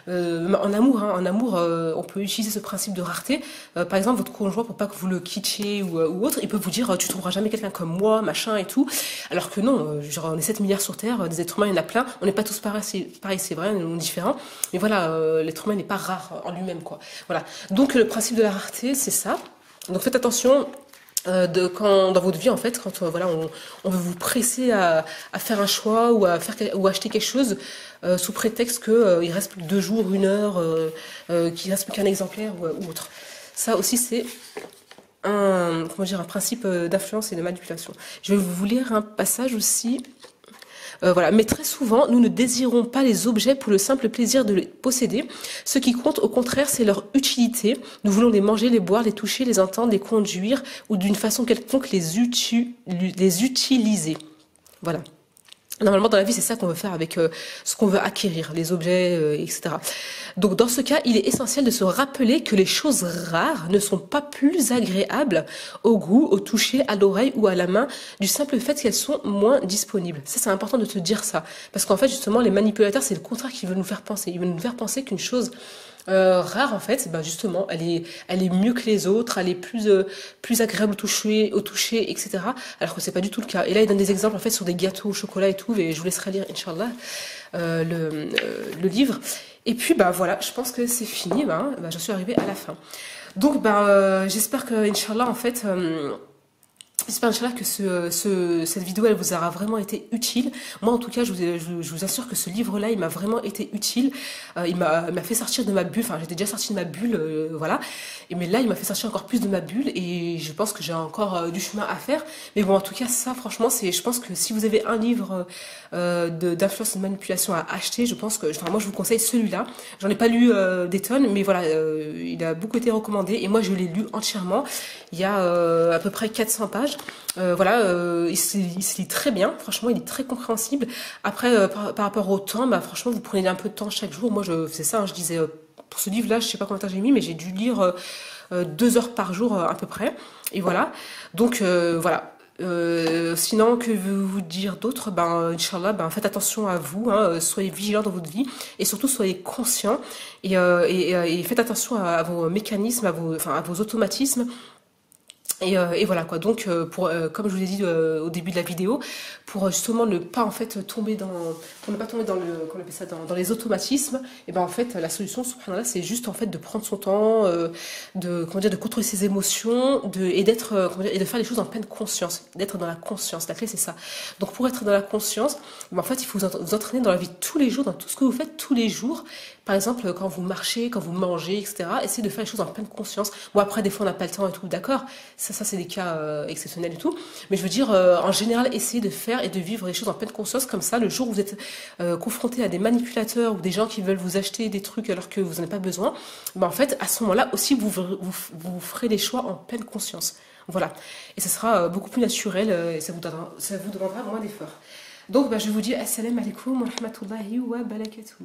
en amour, hein, on peut utiliser ce principe de rareté. Par exemple votre conjoint, pour pas que vous le quittchiez ou autre, il peut vous dire tu trouveras jamais quelqu'un comme moi, machin et tout, alors que non, genre on est 7 milliards sur Terre, des êtres humains il y en a plein, on n'est pas tous pareils, c'est vrai, on est différents, mais voilà, l'être humain n'est pas rare en lui-même quoi. Voilà, donc le principe de la rareté c'est ça, donc faites attention quand dans votre vie en fait quand voilà on veut vous presser à faire un choix ou ou acheter quelque chose sous prétexte que il reste plus que 2 jours, 1 heure, qu'il reste plus qu'un exemplaire ou autre. Ça aussi c'est un principe d'influence et de manipulation. Je vais vous lire un passage aussi. Voilà. Mais très souvent, nous ne désirons pas les objets pour le simple plaisir de les posséder. Ce qui compte, au contraire, c'est leur utilité. Nous voulons les manger, les boire, les toucher, les entendre, les conduire, ou d'une façon quelconque les utiliser. Voilà. Normalement, dans la vie, c'est ça qu'on veut faire avec ce qu'on veut acquérir, les objets, etc. Donc, dans ce cas, il est essentiel de se rappeler que les choses rares ne sont pas plus agréables au goût, au toucher, à l'oreille ou à la main, du simple fait qu'elles sont moins disponibles. Ça, c'est important de te dire ça. Parce qu'en fait, justement, les manipulateurs, c'est le contraire qu'ils veulent nous faire penser. Ils veulent nous faire penser qu'une chose Rare en fait, ben justement, elle est mieux que les autres, elle est plus agréable au toucher, etc. Alors que c'est pas du tout le cas. Et là, il donne des exemples en fait sur des gâteaux au chocolat et tout, et je vous laisserai lire, Inch'Allah, le livre. Et puis, bah voilà, je pense que c'est fini, ben, j'en suis arrivée à la fin. Donc, j'espère que, Inch'Allah, en fait, j'espère, Inch'Allah, que cette vidéo, elle vous aura vraiment été utile. Moi, en tout cas, je vous assure que ce livre-là, il m'a vraiment été utile. Il m'a fait sortir de ma bulle. Enfin, j'étais déjà sortie de ma bulle, voilà. Mais là, il m'a fait sortir encore plus de ma bulle. Et je pense que j'ai encore du chemin à faire. Mais bon, en tout cas, ça, franchement, je pense que si vous avez un livre d'influence et de manipulation à acheter, je pense que, enfin, moi, je vous conseille celui-là. J'en ai pas lu des tonnes, mais voilà, il a beaucoup été recommandé. Et moi, je l'ai lu entièrement. Il y a à peu près 400 pages. Voilà, il se lit très bien, franchement il est très compréhensible. Après, par rapport au temps, bah, franchement vous prenez un peu de temps chaque jour. Moi je faisais ça, hein, je disais, pour ce livre là, je sais pas combien de temps j'ai mis, mais j'ai dû lire 2 heures par jour à peu près. Et voilà, donc voilà. Sinon, que vous dire d'autre? Inch'Allah, faites attention à vous, hein, soyez vigilants dans votre vie et surtout soyez conscients et faites attention à vos mécanismes, à vos automatismes. Et voilà quoi. Donc comme je vous l'ai dit au début de la vidéo, pour justement ne pas en fait tomber pour ne pas tomber dans le, comment on appelle ça, dans les automatismes, et ben en fait la solution, subhanallah, c'est juste en fait de prendre son temps, de contrôler ses émotions, et d'être et de faire les choses en pleine conscience, d'être dans la conscience. La clé c'est ça. Donc pour être dans la conscience, en fait il faut vous entraîner dans la vie de tous les jours, dans tout ce que vous faites tous les jours. Par exemple, quand vous marchez, quand vous mangez, etc. Essayez de faire les choses en pleine conscience. Bon, après, des fois, on n'a pas le temps et tout, d'accord. Ça c'est des cas exceptionnels et tout. Mais je veux dire, en général, essayez de faire et de vivre les choses en pleine conscience. Comme ça, le jour où vous êtes confronté à des manipulateurs ou des gens qui veulent vous acheter des trucs alors que vous n'en avez pas besoin, en fait, à ce moment-là aussi, vous ferez les choix en pleine conscience. Voilà. Et ce sera beaucoup plus naturel et ça vous demandera moins d'efforts. Donc, je vous dis assalamu alaikum wa rahmatullahi wa barakatuh.